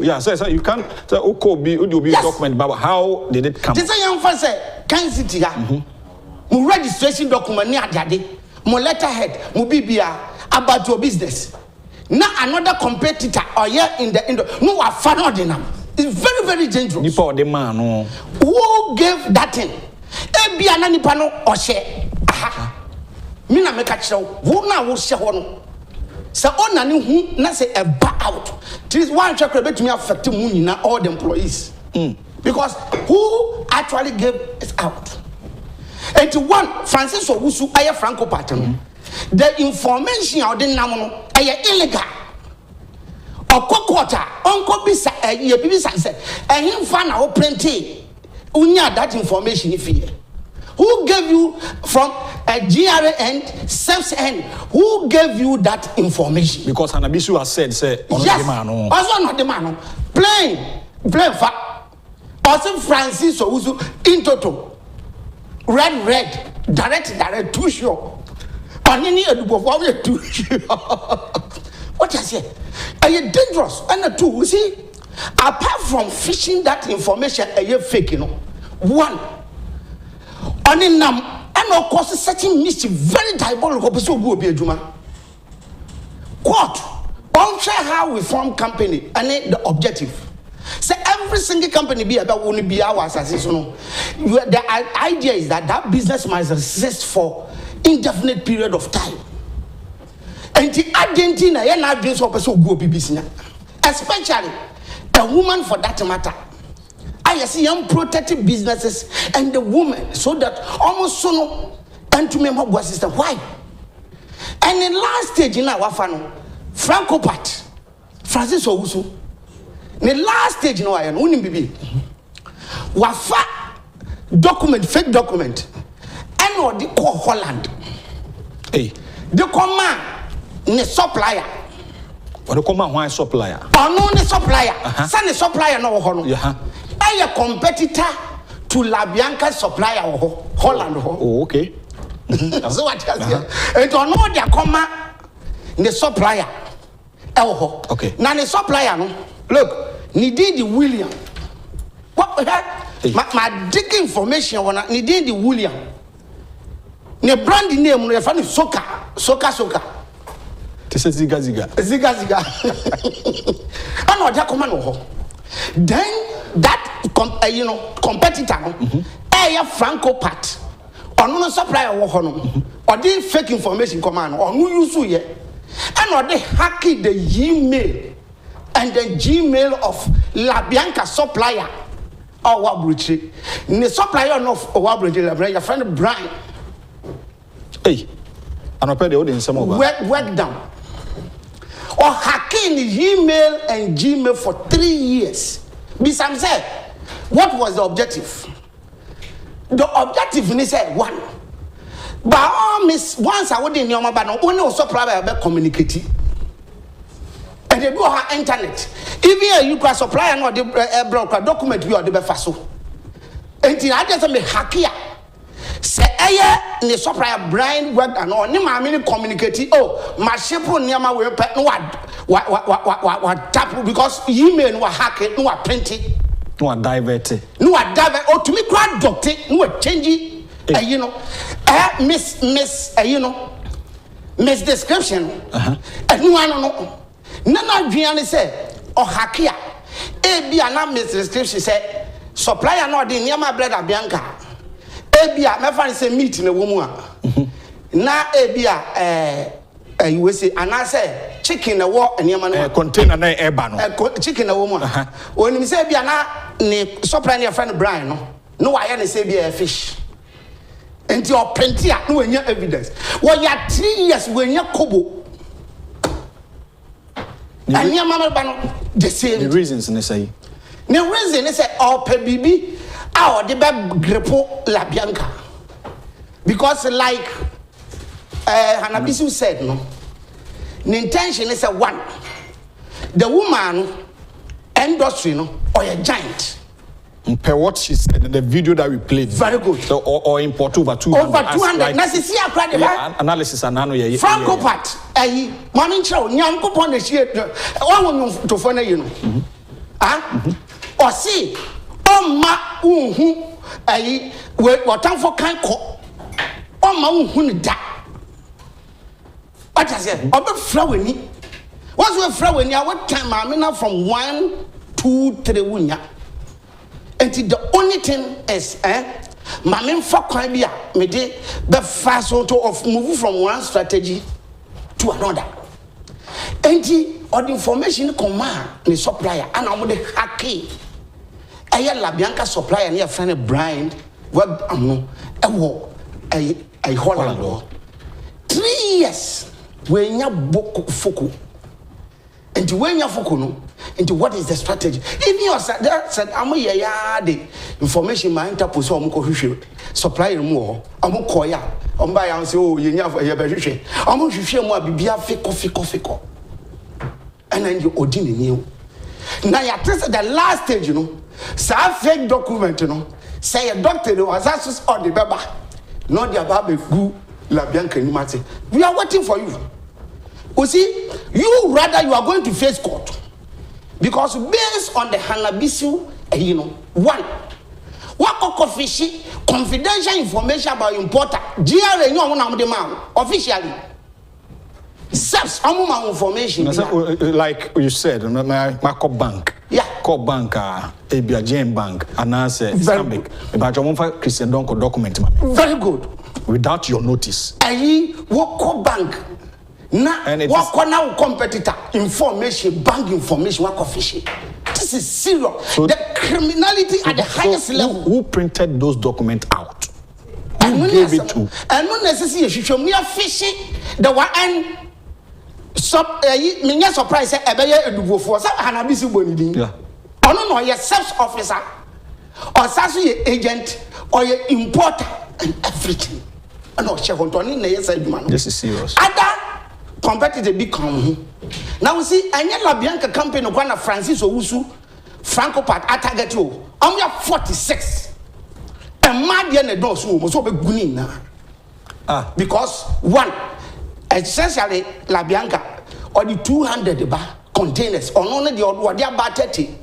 A: Yeah, so you can't say be a document about how did it come.
C: This is a young person say Kencity my registration document near daddy, my letterhead, my BBA about your business. Now another competitor or here in the no I found them. It's very, very dangerous.
A: Nipa the man no.
C: Who gave that thing? Ebi ananipa no or share. Aha. Me na make a show. Who na wo share no. So on na hu na say a back out. This one check bet me affect money na all the employees. Because who actually gave it out? And to one Francis Owusu aye Franco Pattern. The information out the namono aye illegal. Okokota onko bisa ye bibisa say and him fan our plenty unya that information if here. Who gave you from a GRA end, SEPS end? Who gave you that information?
A: Because Hanabisu has said, say,
C: yes, also not the man. Plain fact. Also Francis Owusu in total. Red, direct, too sure. And any of too sure. What I say? Are you dangerous? And the two, you see, apart from fishing that information, are you fake, you know? One. And in and of course, certain mischief, very diabolical, so good be a Juma. Quote, share how we form company and the objective. So every single company be about won't be ours as the idea is that business must exist for indefinite period of time. And the Argentina, you're not doing so good BBC, especially a woman for that matter. I see young protective businesses and the women so that almost so and to member was system. Why? And in last stage in our fan, Franco Pat, Francis Owusu, in the last stage in our bibi wafa document, fake document, and what they call Holland.
A: Hey,
C: the command the supplier.
A: What the command why supplier?
C: Oh no, the supplier. Send the supplier no hono.
A: Yeah.
C: A competitor to La Bianca supplier Holland.
A: Oh, okay.
C: So what you say? And to know their comma the supplier.
A: Okay.
C: Now the supplier no. Look, need the William. What my dig information on need the William. The brand name no funny Soka.
A: This is Ziga.
C: I know that command no. Then that competitor Franco Pat or no supplier or no or the fake information command or no use ye and or they hacking the email and the Gmail of La Bianca supplier or Wabruchi. The supplier of Wabruchi, your friend Brian.
A: Hey, and I pay the audience some over.
C: Work down. Or hacking the email and Gmail for 3 years. Bisam said, what was the objective? The objective is said one. But all miss once I would in your mobile, only also probably communicating. And they go her internet. Even you can supply and the broker document you are the best. Until I just me hackia. Say the supplier Brian work and all. Nima mini communicating. Oh, my ship on near my way. What tap because email no hack it, no printing.
A: No divert.
C: No divert. Oh, to me, quite doctor. No change. You know, miss. You know, miss description. And no one know. Nana Bianca said, or hackia. Bianca miss description said, supplier not the near my brother Bianca. Ebia, my friend say meet in a woman. Na ebia, you will say, and I say chicken a walk and yaman
A: container na ebano.
C: Chicken a woman. When you say Biana, ne supply your friend Brian, no, I only say be a fish. And your plenty no when your evidence. Well, you are 3 years when you're kobo. And your mama bano the same.
A: The reasons in say.
C: The reason is say all pe bibi. Our the grepo La Bianca. Because like Hanabisu said, no, the intention is a one. The woman industry, no, or a giant.
A: Per what she said in the video that we played.
C: Very good.
A: So, or import over 200.
C: Over 200.
A: Like,
C: analysis
A: and nano yeah.
C: Franco part. Morning show. Nyanko pon the shit. One to phone you know. Or see. Ma what time for can't call ma da what I said about flowing what's we flowing ya what time I mean from 1 2 3 wunya and the only thing is mamen for kwan bia me de be fast of move from one strategy to another and the information command the supplier and I'm the hacking La Bianca supplier and your friend Brian worked a Holland 3 years when you book Fuku. And when you're Fukuno, into what is the strategy? If you said, I'm the information my interpose supplier more, I'm koya, I'm by and say, oh, you never hear about it. I'm going to share more be a fico. And then you ordinary new. Now, you tested the last stage, you know. Say fake document, you know. Say a doctor was asked on the baby. Not the baby who La Bianca Nimati. We are waiting for you. You see, you rather you are going to face court. Because based on the Hanabisu, you know, one, what fishy confidential information about importer, GRA, you know, officially. Subs information.
A: Like you said, my corp bank.
C: Yeah.
A: Corp bank, ABA Jane Bank, and I say, Islamic. But you won't Christian Donkor document.
C: Very good.
A: Without your notice.
C: What corp bank? Now, what now competitor information, bank information, what official? This is serious. So, the criminality at the highest level.
A: Who printed those documents out? Who gave it to?
C: And not necessarily show me a fishy. The one and. Me surprise edubo for some Hanabisu bonidi. Yeah. Or no, your sales officer, or your agent, or your importer, and everything. No,
A: this is serious.
C: Other competitor become. Now we see, I La Bianca company of one of Francis Owusu, Franco Part, Atagato. I'm 46. And my dear, no, so be gunina. Because one. Essentially, La Bianca or the 200 containers, or only the what they are about 30.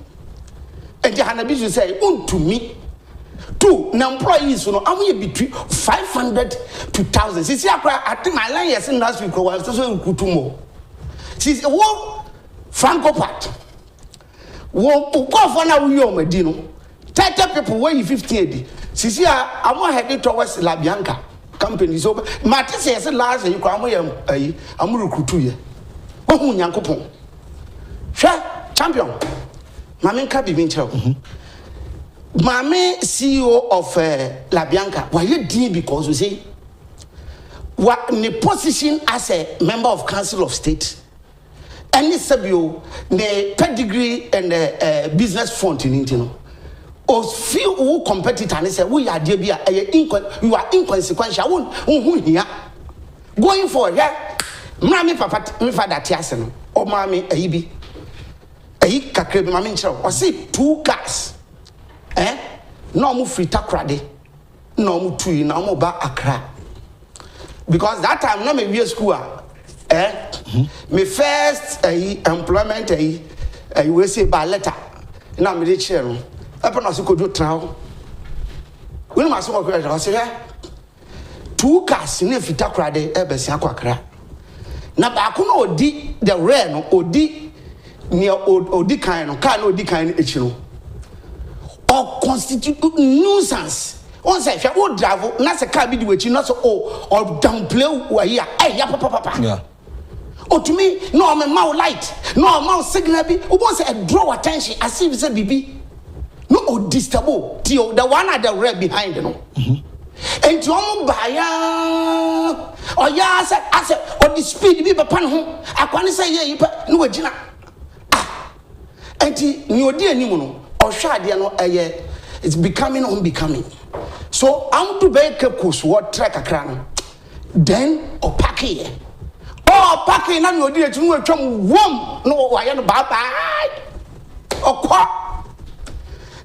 C: And the Hanabisu say, to me, two, now employees, you know, I'm here between 500 to 1,000. See, I think my line is in last week, I was also in more. See, what Franco Part, what go for now, you are Medino. 30 people weighing 50. See, I'm heading towards La Bianca. Company so Matisse says last you come I'm recruit you Ohu Nyankopon. Hwe champion. Mame nka bibi nkyerɛw. Mame CEO of La Bianca, why you did because you see what the position as a member of Council of State, any sabio, the pedigree and the business front in Intino. Or few who competitor and say, we are dear, you are inconsequential. Here going for yeah, Mammy Papa, me father Tiasen, or Mammy Aibi. A kakre Mammy or see 2 cars. No more free takrade, no more tree, no more back Accra. Because that time, no me school. Me first employment we say by letter. Now me the chair. I put us could do trial. We must work. I say 2 cars in free takrade, Besia Accra. Now I could not di the rare no odi near odi kind, can odi kind echino. Or constitute nuisance. Once I shall old travel, not a car be which you not so or downplay where here. Hey, papa. Yeah. Oh, to me, no, I'm a mouth light, no, mouth signal be once I draw attention. I see it's a baby. No, oh, disturbo, Tio, the one at the red behind, you know. And to buy or yes, I said, or the speed be upon whom I can't say, yeah, no, Gina. And you dear Nimono. Or it's becoming unbecoming. So I'm to bake a course what track a crown. Then or pack it. Oh, packing on your dear to womb. No, I am about or quack.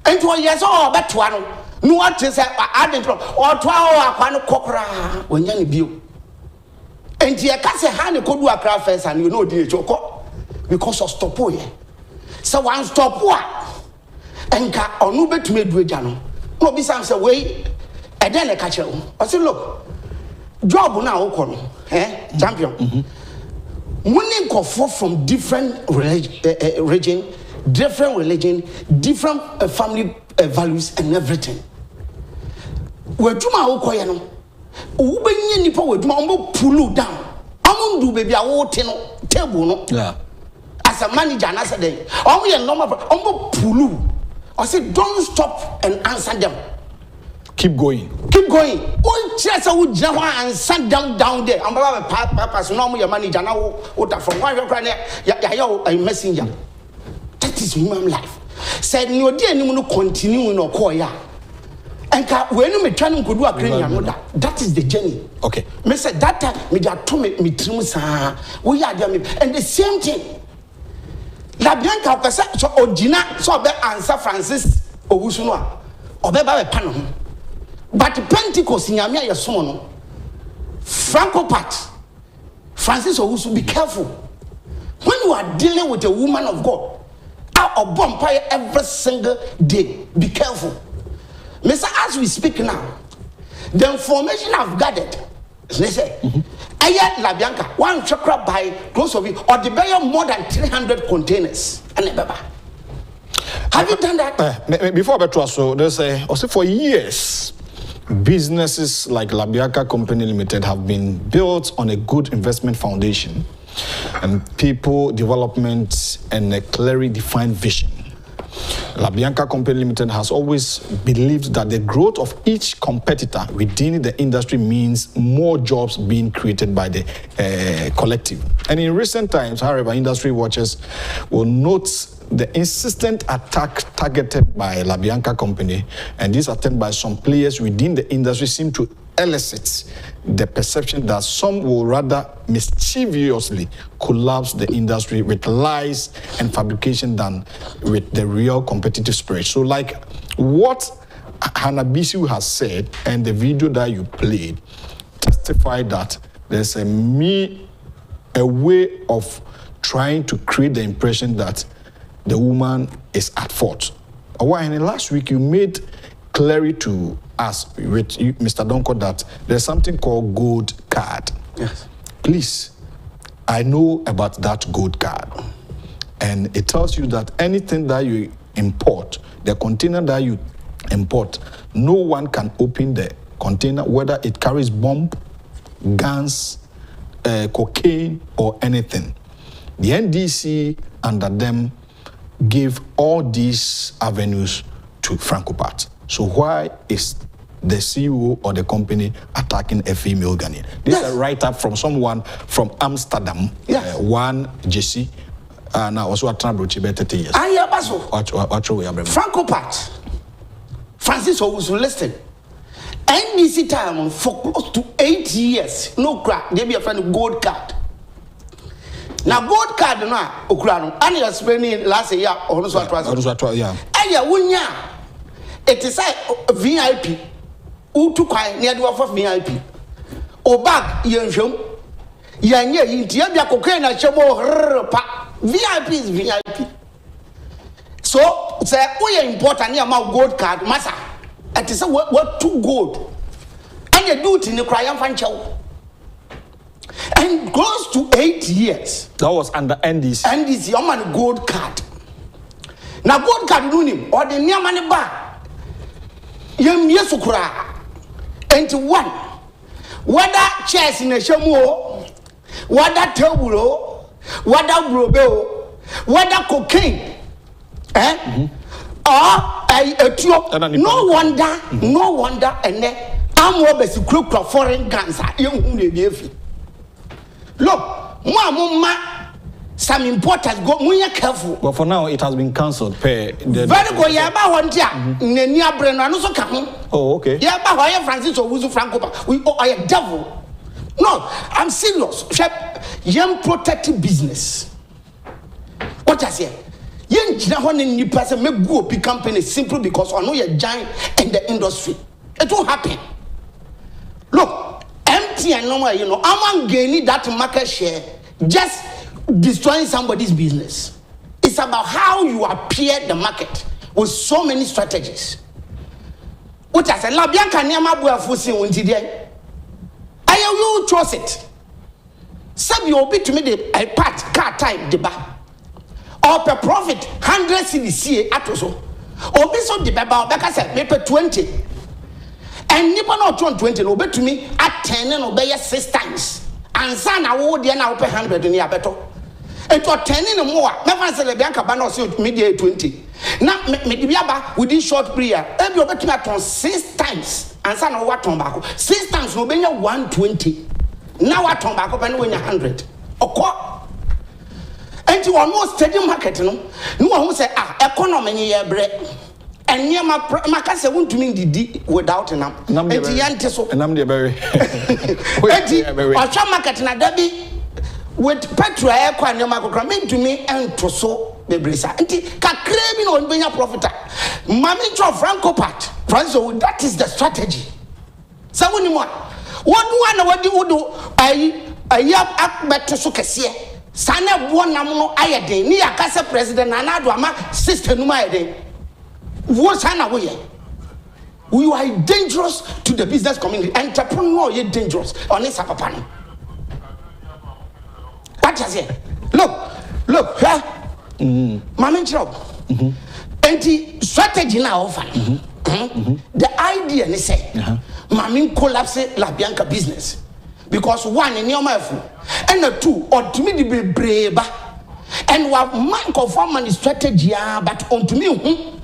C: And to a yes, or but one. No, what is adding or 12 hour cockra when young view. And you can't say, Honey could do a craft first and you know, dear Choco, because of stop. So one stop what? Enka onu betume duejano no bi sam say we eden le catch you. I say look job na wo kono champion money go from different region different religion different family values and everything we tuma wo koye no wo benye nipa we tuma ombo pull down amundu baby a wo te no table no yeah as a manager na say dey omo ye normal ombo pull. I said, don't stop and answer them.
A: Keep going.
C: Keep going. Oh, just I would jump and sat down there. I'm about papas, normal your manager now. What from one you're crying, a messenger. That is human life. Said, no, dear, no continue in a koya. And when you make training could do a green, that is the journey.
A: Okay.
C: Me said that time, me that to me trimusa. We are there, and the same thing. La Bianca so Ojina so be answer Francis Owusunwa obe ba be pano but Pentecost nyame ayeso no Francopat Francis Owusu be careful when you are dealing with a woman of God out of vampire every single day be careful. Mister, as we speak now the information I've gathered they say La Bianca, one chakra by close of it, or the buyer more than 300 containers. And have you done that?
A: Before Betroso, there's also for years, businesses like La Bianca Company Limited have been built on a good investment foundation and people development and a clearly defined vision. La Bianca Company Limited has always believed that the growth of each competitor within the industry means more jobs being created by the collective. And in recent times, however, industry watchers will note the insistent attack targeted by La Bianca Company, and this attempt by some players within the industry seem to elicit the perception that some will rather mischievously collapse the industry with lies and fabrication than with the real competitive spirit. So like what Hanabisu has said and the video that you played testify that there's a way of trying to create the impression that the woman is at fault. And last week you made clear to us with you, Mr. Donkor, that there's something called gold card.
C: Yes.
A: Please, I know about that gold card. And it tells you that anything that you import, the container that you import, no one can open the container, whether it carries bomb, guns, cocaine, or anything. The NDC under them gave all these avenues to Franco-Pat. So why is the CEO or the company attacking a female Ghanaian? This is a write-up from someone from Amsterdam.
C: Yes.
A: One Jesse. Now also a trouble about 30 years.
C: Franco-Pat. Francis was listed. NDC time for close to 8 years. No crack. They be a friend of gold card. Now gold card na Ukrano. And you spending last year on so
A: yeah.
C: Aya wunya. It is a VIP. Utu kwai near do for VIP. O bag yenhwem. Yanye yintia bia kokain na chemo pa. VIP is VIP. So say we are important near my gold card massa. It is what too gold. And you do it in the crying fan show. And close to 8 years.
A: That was under NDC.
C: NDC, your man gold card. Now gold card do him or the near money bar. Yem yesukura. And one. Whether chairs in a shamu, whether table, whether brobel, whether cocaine. No wonder, and then I'm always a foreign guns. Look, Mama, some importance go muy careful.
A: But for now, it has been cancelled.
C: Very good, Yaba one year, Nenia Brennan, also come.
A: Oh, okay.
C: Yaba, why Francis or Wuzu Franco? We are a devil. No, I'm serious. Young protective business. What I say? Young Jinahonin new person make go big company simply because I know you're giant in the industry. It won't happen. Look, empty and normal, you know, I'm gaining that market share, just destroying somebody's business. It's about how you appear the market with so many strategies. What I said, La Bianca Niama Buafusi Untidia. You chose it. Some you obey to me the part car type the bar. Or per profit 100 CDC atoso. Or be so the baba back said maybe 20. And nipa not 20 obey to me at 10 and obey 6 times. And son I would now pay 100 in your better. And to 10 in more. Never say Bianca Bano media 20. Now me the within short prayer. Every obey to me at 6 times. And son of what tobacco 6 times no be 120. Now what tobacco and win 100. Okay. And you almost steady market, no one who say, economy year bread. And near my Macassa won't mean the without an am. And I'm the very. I shall market in a debby with Petra Equa and Macocramin to me and to so the brisa. And craving on being a profiter. Mammy Joe Franco-Pat. Franco, that is the strategy. So when you want, what do you do? I have better so cassier. Sana buona muno ayede ni akase president na do ama sister numa ayede wo sana wo ye we are dangerous to the business community. Entrepreneur you dangerous on this papa no what you say look mama chop anti strategy na offer the idea ni say mama collapse La Bianca business. Because one in your mouth and a two or to me the brave and what man conform on the strategy but on to me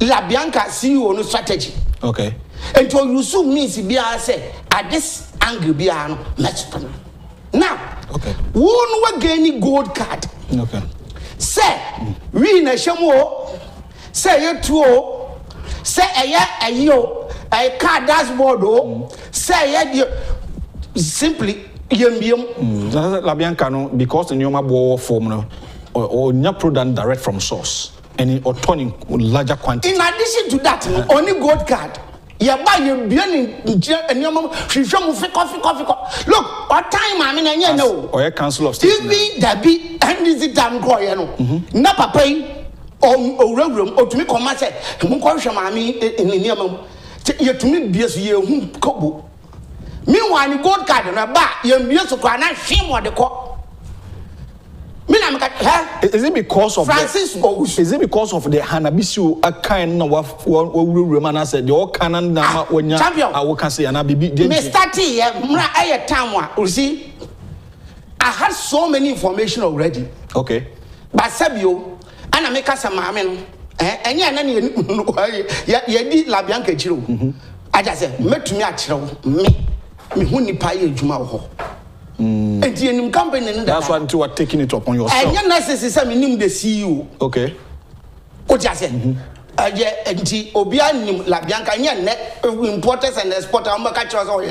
C: La Bianca CEO no strategy.
A: Okay.
C: And to you so means be say at this angle be match now.
A: Okay.
C: One gaining gold card.
A: Okay.
C: Say we na shamo say you two say a car dashboard say simply
A: La Bianca no because the Nyoma Bow form no or product direct from source and or turning larger quantity.
C: In addition to that, only gold card. You buy your beginning and your mom, she show me coffee. Look, what time I mean, you know,
A: or a council of state.
C: TV that be and is it damn boy, you know, Napa pay or room or to me, come and say, Mammy in the near you to me, be as you couple. Meanwhile, you gold card and a bar, you're music and I shame what they call.
A: Is it because of
C: Francis?
A: Is it because of the Hanabisu a kind of Romana said your canon now when you champion? I will say and I be
C: Mr. T. You see, I had so many information already.
A: Okay.
C: But Sabio, and I make us a mammy, and ya di La Bianca Chiro. I just said, met me at me who ni pay Juma. And the company,
A: that's why you are taking it upon yourself.
C: And you're necessarily the CEO.
A: Okay.
C: What you say? And Obian La Bianca, importers and exporters, I'm a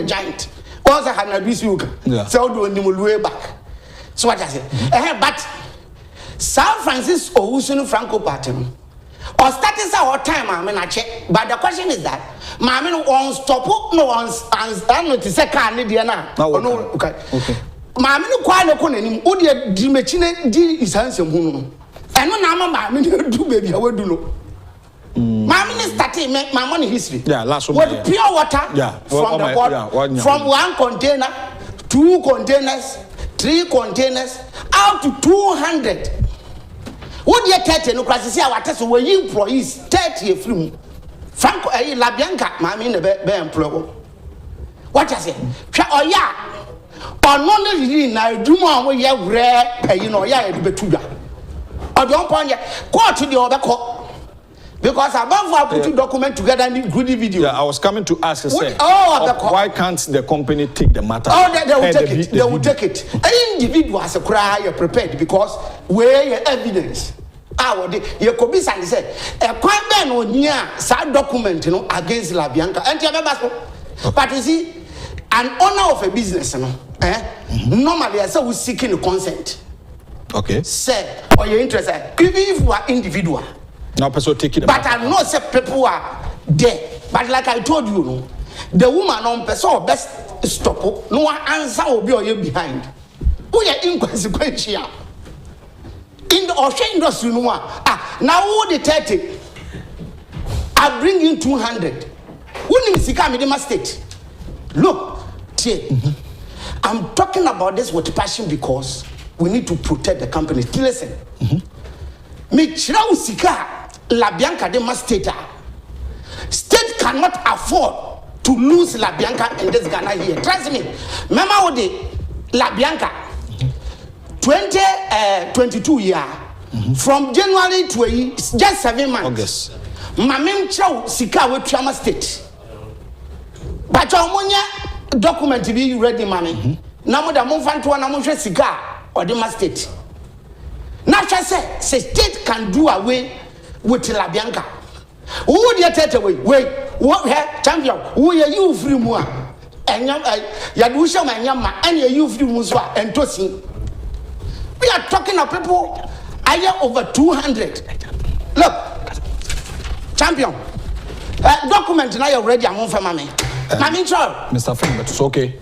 C: giant. Also, had a business, so do you way back. So what I say? But San Francisco, who's in Franco Pattern, or status our time, I mean, I check. But the question is that, Mammy won't stop, no one's and to say, Canadiana. No, okay. Mammy, no quite a conin, would you dimachine D is handsome. And no, Mamma, do baby, I will do no. Mammy is starting make my money history.
A: Yeah, last one.
C: With pure water, from the water, from one container, 2 containers, 3 containers, out to 200. What you 30 no class see our test were employees 30 from Franco La Bianca, mammy in the be employable. What I say? Oh yeah. Or no really now do more we have rare pay you know yeah betuga. Or don't point ya quote to the other court. Because above I put two documents together and good video.
A: Yeah, I was coming to ask you, say, why can't the company take the matter?
C: Oh, they will take it. They will take it. An individual has a cry prepared because where your evidence. You could be said, a quite man on near side document, you know, against La Bianca. And but you see, an owner of a business, you know, normally I say we're seeking the consent.
A: Okay.
C: Say, or you're interested, even if you are individual.
A: Now, person take it.
C: But I know some people are there. But like I told you, no, the woman on person best stop. No one answer will be on you behind. We are inconsequential. In the ocean industry, no one. Now who the 30? I bring in 200. Who needs to come in the state? Look, I'm talking about this with passion because we need to protect the company. Listen, me chira usika. La Bianca de Masteta. State cannot afford to lose La Bianca in this Ghana here. Trust me. Remember what the La Bianca 2022 year from January to just 7 months.
A: August.
C: Mamem Chow Sika with Trama State. But your monya document to be ready, mammy. Now the Monfan to an Sika or the State. Now, say state can do away with La Bianca. Who would you take away? Wait, what champion? Who are you free more? And Yadusha and Yama, and you free Muswa and Tosi. We are talking of people, I have over 200. Look, champion, document now already. I'm on for mommy.
A: Mr. Frank, but it's okay.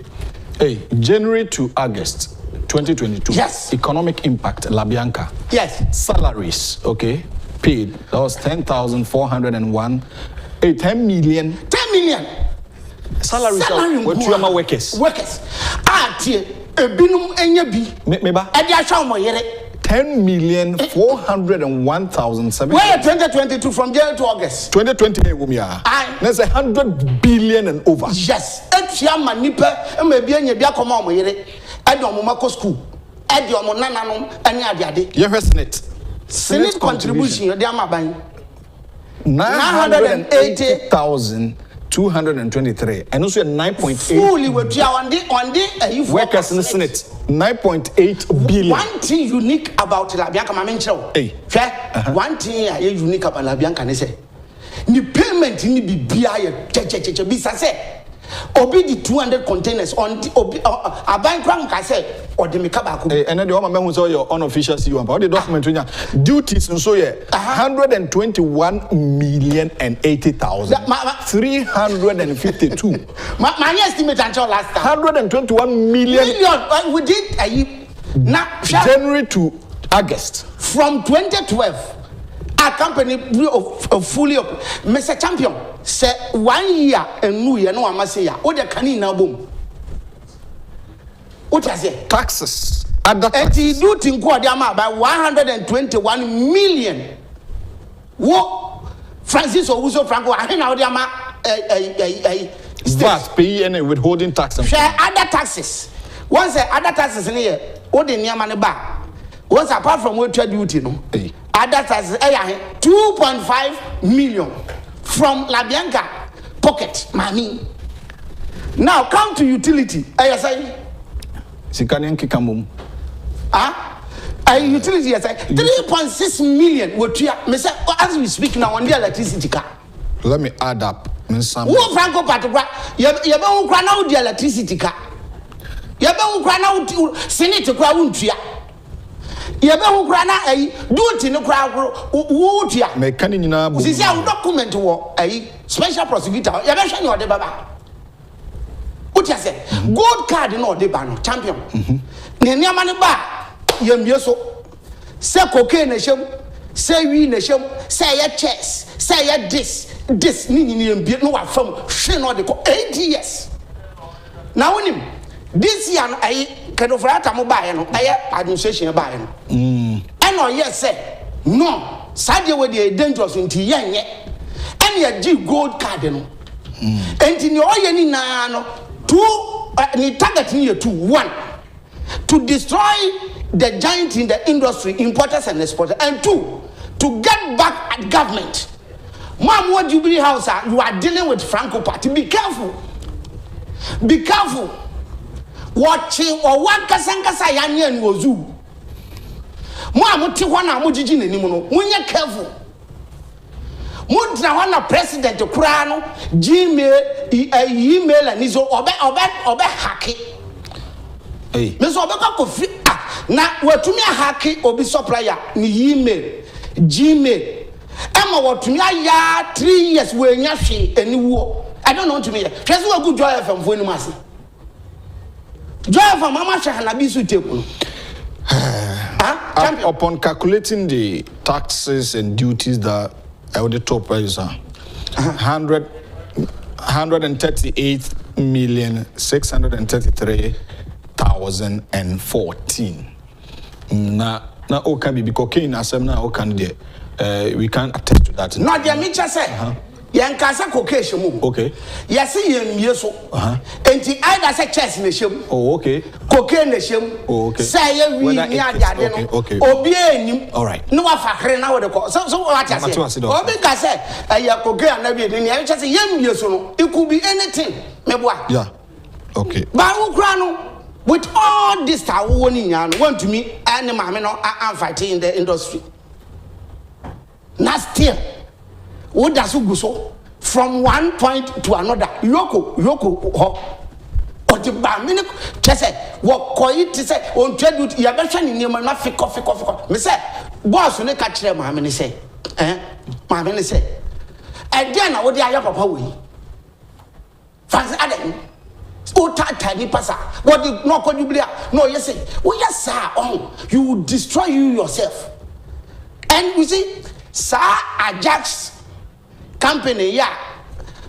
A: Hey, January to August 2022.
C: Yes.
A: Economic impact, La Bianca.
C: Yes.
A: Salaries, okay. Paid. That was 10,401. 10 million.
C: 10 million.
A: Salaries with two workers.
C: Workers. Ebinum enyebi.
A: Meba.
C: Edi asha mo yere.
A: 10,401,700.
C: Where 2022 from January to August?
A: 2020 wumia. That's 100 billion and over.
C: Yes. Etia manipa emebi enyebi akoma mo yere. Edi omo mako school. Edi omo nananom ani ade.
A: Ye Senate.
C: Senate contribution you dey amaban
A: 980,223 and also 9.8
C: fully with on the
A: workers in the Senate 9.8 billion.
C: One thing unique about La Bianca mamenchero one thing unique about La Bianca ne say ni payment ni bibia ye checheche bi say obi the 200 containers on the aban kwan ka say or the mekaba
A: and then the one man who your unofficial CEO about the document duties and so 121,080,000 352
C: my estimate until last time
A: 121 million
C: we did now
A: January to August
C: from 2012 a company fully up Mr. Champion say 1 year and new year no amase ya o de kani na bom what you say
A: taxes other taxes
C: do think what they am about 121 million wo Francis Owuso Franco I na o de am
A: VAT pay and withholding tax and
C: share other taxes once other taxes in here o de niam ne ba What's apart from what you duty no? Others as 2.5 million from La Bianca pocket money. Now come to utility. I say
A: Sikanian Kikamum.
C: A utility, I say 3.6 million. What you as we speak now on the electricity car.
A: Let me add up.
C: Who Franco Patogra, you don't cry out the electricity car. You don't cry out Senate to Crowntia. You don't cry out do it in a crowd. Wootia.
A: Make any
C: document war a special prosecutor. You mentioned your debaba. What you say? Gold card in all the ban champion. Nanyamani ba, Yamioso. Say cocaine nation, say we nation, say a chess, say a this meaning be no from she no de 8 years. Now when him this year I kind of rata mobile no I administration buy no. And no yes say no sadie we dey dangerous nti yen and ya gi gold card no. Enti ni oye ni na no two ni target ni 1 to destroy the giant in the industry, importers and exporters, and 2 to get back at government. Mom, what Jubilee House you are dealing with Franco Party. Be careful. Be careful. Watching or one kasankasa yani and wozu. Mom, Tiwana Mujijin anymore. When you're careful. Mutrawana president to Krano, Gmail, email, and is obe hacking. Miss Obeka Kofi. Now, what to me a hacking or be supplier, ni email, Gmail. Emma what to me ya 3 years when you see any war. I don't know to me. Just what good joy from Fuenumasi. Joy from Mama Shahanabisu table.
A: Upon calculating the taxes and duties that are the top is 138,633,014. Na okay be cocaine asem na okay we can't attest to that.
C: Not the Mitcha said. Yankasa cocation move.
A: Okay.
C: Yes, yeso. And the either say chess in the shim.
A: Oh, okay.
C: Cocaine the shim.
A: Oh, okay.
C: Say we near
A: okay.
C: Obey.
A: All right.
C: No afakre na the call. So what I say. Obeka say a cocaine na be ni I just say yeso no. It could be anything. Meboa.
A: Yeah. Okay.
C: Ba ukrano with all this ta woni yan want to me and mama no am fighting in the industry. Not still. What does you so from one point to another? Yoko, ho. Or the bamini, just say, what coit to say, on tribute, you have mentioned in your manafik coffee. Me say, boss, when they catch them, mammy say, mammy say, and then I would the papa we. Fancy Adam, oh, tiny passa, what did not call you? No, you say, oh, yes, sir, you destroy you yourself. And we see, sir, Ajax. Company, yeah.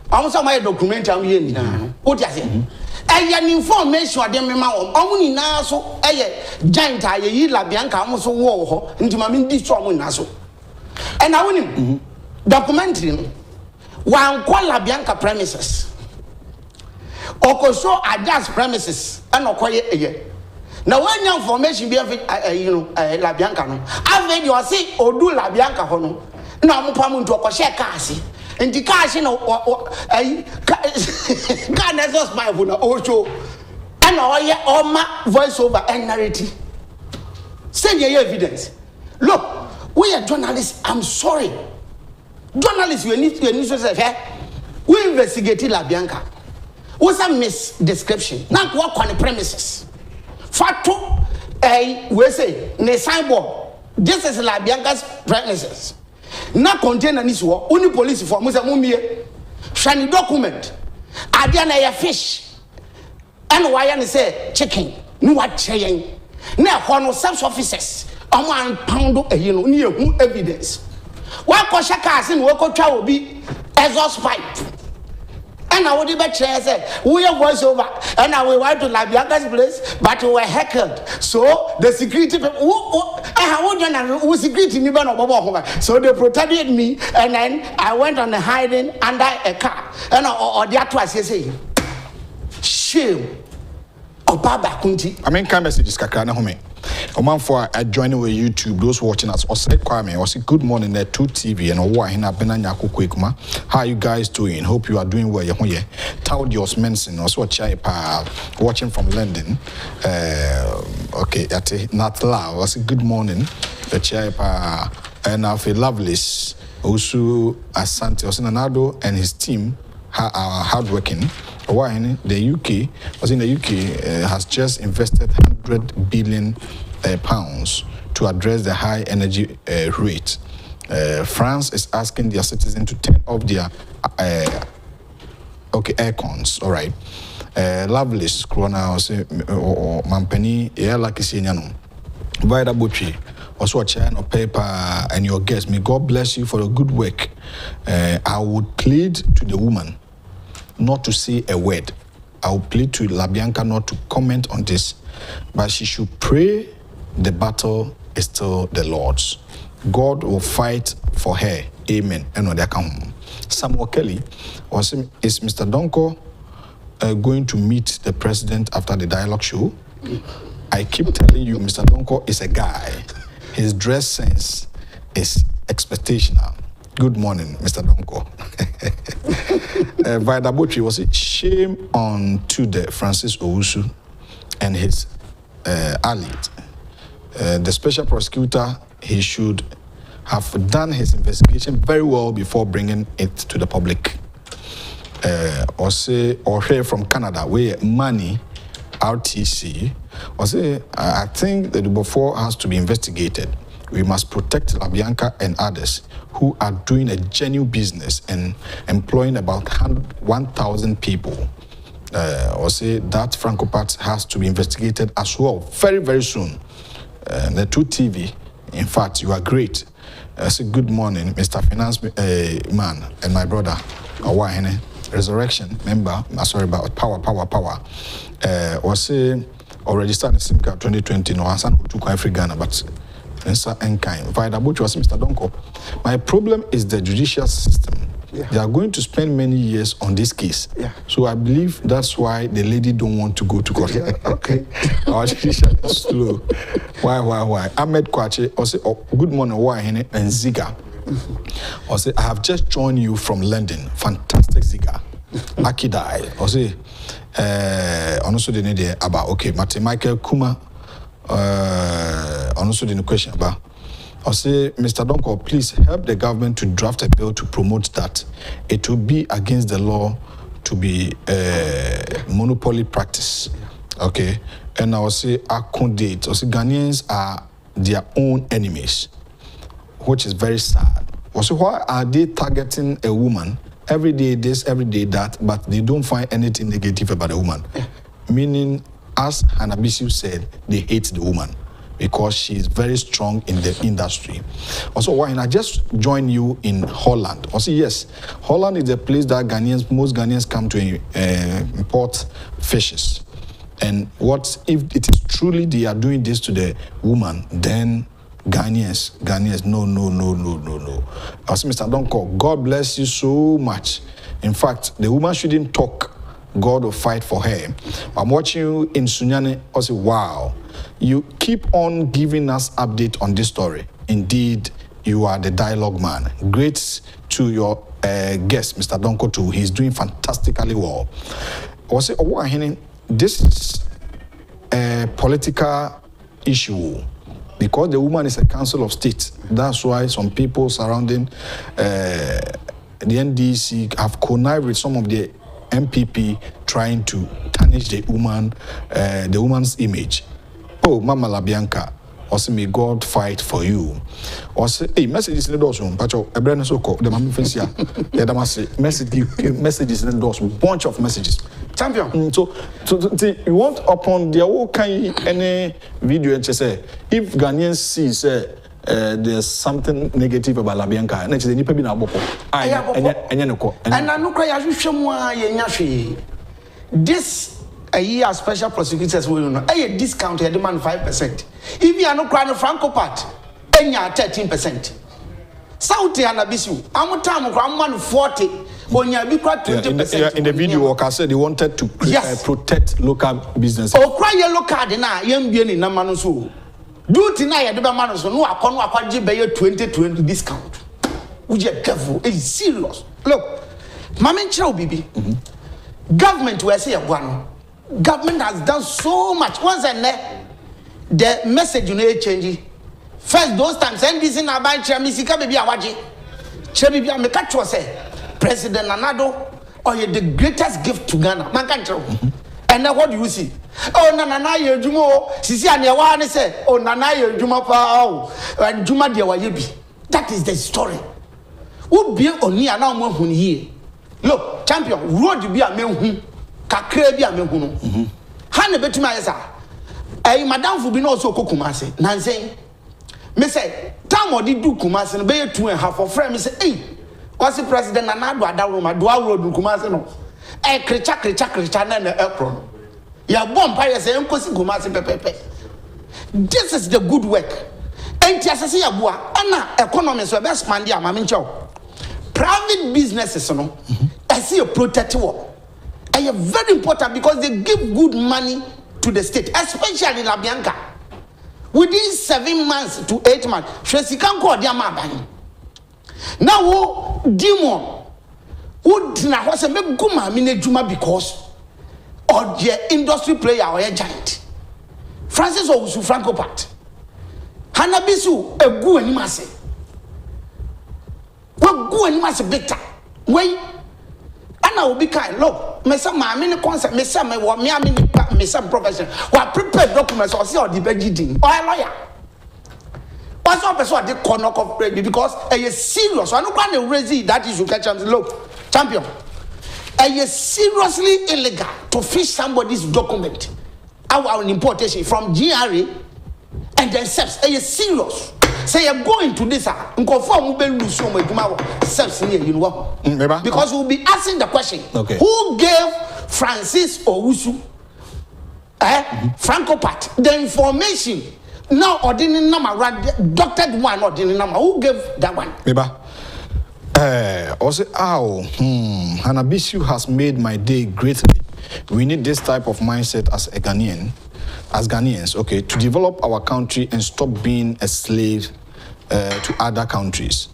C: Also, my document I'm here now. What you say? And information of them, only now so a giant, La Bianca almost war into my destroy Naso. And I want him documenting one call La Bianca premises. Or so adjust premises and acquire a year. Now, when your information be La Bianca, I've made you see or do La Bianca Hono. Now, I'm coming to a share cassie. And the cash, can't just buy for the also. And all my voiceover and narrative. Send your evidence. Look, we are journalists. I'm sorry. Journalists, you need to say, we investigated La Bianca. What's a misdescription? Not work on the premises. Fato, we say, ne signboard. This is La Bianca's premises. Na contain an issue, only police for Musa Mumie, shiny document. Adiana ya fish. And why I say chicken, no what saying. Now, one of some officers, £1 a year, near who evidence. What Koshaka in Woko will be exhaust pipe. And I would be say, we are voiceover, and I will write to La Bianca's place, but we were heckled. So the security people, security so they protected me, and then I went on hiding under a car. And or the other was say, shame.
A: I mean, can messages kakana home. Oman for joining with YouTube, those watching us, or say Kwame, or say good morning there 2 TV and why in Benanya Kwekuma. How are you guys doing? Hope you are doing well. You're Taudios Mensen, also watching from London. Okay, at not loud. I say good morning. The Chaipa and Alfie Lovelace, also Asante Osinanado and his team are hardworking. Why in the UK? Was in the UK has just invested 100 billion pounds to address the high energy rate. France is asking their citizens to turn off their air cons. All right. Lovelace, Corona, or Mampany, like Isiano. Vida Bucci, also a chair of paper and your guest. May God bless you for your good work. I would plead to the woman not to say a word. I will plead to Bianca not to comment on this, but she should pray. The battle is still the Lord's. God will fight for her. Amen. And when they come, Samuel Kelly was is Mr. Donkor going to meet the president after the dialogue show? I keep telling you, Mr. Donkor is a guy. His dress sense is expectational. Good morning, Mr. Donkor. Vida Botri was it shame on to the Francis Owusu and his ally. The special prosecutor, he should have done his investigation very well before bringing it to the public. Or hear from Canada, where money, RTC, I think that before has to be investigated. We must protect Bianca and others who are doing a genuine business and employing about 1,000 people. That Franco part has to be investigated as well, very, very soon. The 2 TV, in fact, you are great. Say good morning, Mr. Finance man and my brother, Awahene, Resurrection member. Sorry about power. Already started SIM card 2020. No, Hansan took every Ghana, but Vida Butch was Mr. Donkor. My problem is the judicial system. Yeah. They are going to spend many years on this case. Yeah. So I believe that's why the lady don't want to go to court. Yeah. Okay. Our judicial is slow. Why? Ahmed Kwache also good morning, and Ziga. Also, I have just joined you from London. Fantastic Ziga. Akidai. Also, also the need about Mate Michael Kuma. Also the question about. I say, Mr. Donkor, please help the government to draft a bill to promote that. It will be against the law to be monopoly practice. Okay? And I will say, accommodate. I say, Ghanaians are their own enemies, which is very sad. I say, why are they targeting a woman every day this, every day that, but they don't find anything negative about a woman? Meaning, as Hanabisu said, they hate the woman because she is very strong in the industry. Also, why I just joined you in Holland. Also, yes, Holland is a place that most Ghanaians come to import fishes. And what if it is truly they are doing this to the woman, then Ghanaians, no. Also, Mr. Donkor, God bless you so much. In fact, the woman shouldn't talk. God will fight for her. I'm watching you in Sunyani. I say, wow. You keep on giving us update on this story. Indeed, you are the dialogue man. Great to your guest, Mr. Donkor, too. He's doing fantastically well. I say, this is a political issue because the woman is a council of state. That's why some people surrounding the NDC have connived with some of the MPP trying to tarnish the woman's image. Oh, Mama Bianca, also may God fight for you. Also, hey, messages in the doors room. Pacho, a brand so called the Mammy Fencia. Yeah, messages in the doors, bunch of messages. Champion. So you want upon the whole kind any video and say if Ghanaians see there's something negative about Bianca, and it's the Nipa Bina Bopo. And I know cry this a year special prosecutors will know a discount here demand 5%. If you are not crying Franco part, then you are 13%. South Anabisu, I'm time of 40 when you are 20%. In the video, I said they wanted to protect local businesses.
G: Oh, cry your local, and I am being in Namanusu.
C: duty na yɛde bɛma no so no akɔgye bɛyɛ 2020 discount. Would you careful? It's serious. Look, Mama Chow Bibi, government will say one. Government has done so much. Once and the message you need change. First, those times, NDC na buy Chamisika baby awaji. Chemi be make a say President Nanado or the greatest gift to Ghana. Man can't tell. And now what do you see? Oh, Nana ye Jumo, Sisi and Yawan say, oh, Nana ye Juma pa and Juma de Wayibi. That is the story. Who be only an hour when here? Look, champion, road be a man kakre be a man who. Hane betuma esa. Madam fu be no so Kumasi. Nansen. Me say, time or did do Kumasi and be 2.5 for friend. Me say, hey, what's the president and I do room, I do road Kumasi no. Kricha na apron. Ya bomb pay say Nkosi Kumasi pepepe. This is the good work. Enti asase ya bua ana economy so be expand ya mama nchao. Private businesses no I see a protective work. And it's very important because they give good money to the state, especially La Bianca. Within 7 months to 8 months, she can call their mother. Now, who demon would not was a meguma mine juma because of the industry player or a giant. Francis Owusu Franco Pat. Hanabisu a gu and masse. What go and masse better? Wait. And I will be kind. Look, me some my mini concept, me some me what me a mini me some profession. What prepared documents or see or the budgeting or a lawyer. What's up as what they corner of because a serious. I don't want to raise that issue. Catch them. Look, champion. A seriously illegal to fish somebody's document. Our importation from GRA and then SEPS. A serious. Say you're going to this conform because we'll be asking the question.
A: Okay.
C: Who gave Francis Owusu Franco Pat the information now ordinary number doctored one ordinary number who gave that one?
A: Also Hanabisu has made my day greatly. We need this type of mindset as a Ghanaian. As Ghanaians, okay, to develop our country and stop being a slave to other countries.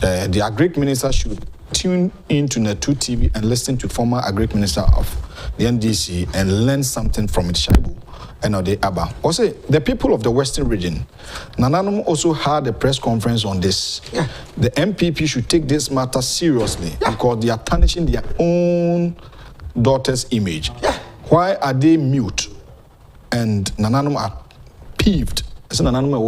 A: The Agric Minister should tune into Netu TV and listen to former Agric Minister of the NDC and learn something from it, Shaibu and the Abba. Also, the people of the Western region, Nananum also had a press conference on this. Yeah. The MPP should take this matter seriously because they are tarnishing their own daughter's image. Yeah. Why are they mute? And Nananum are peeved. I said Nananum are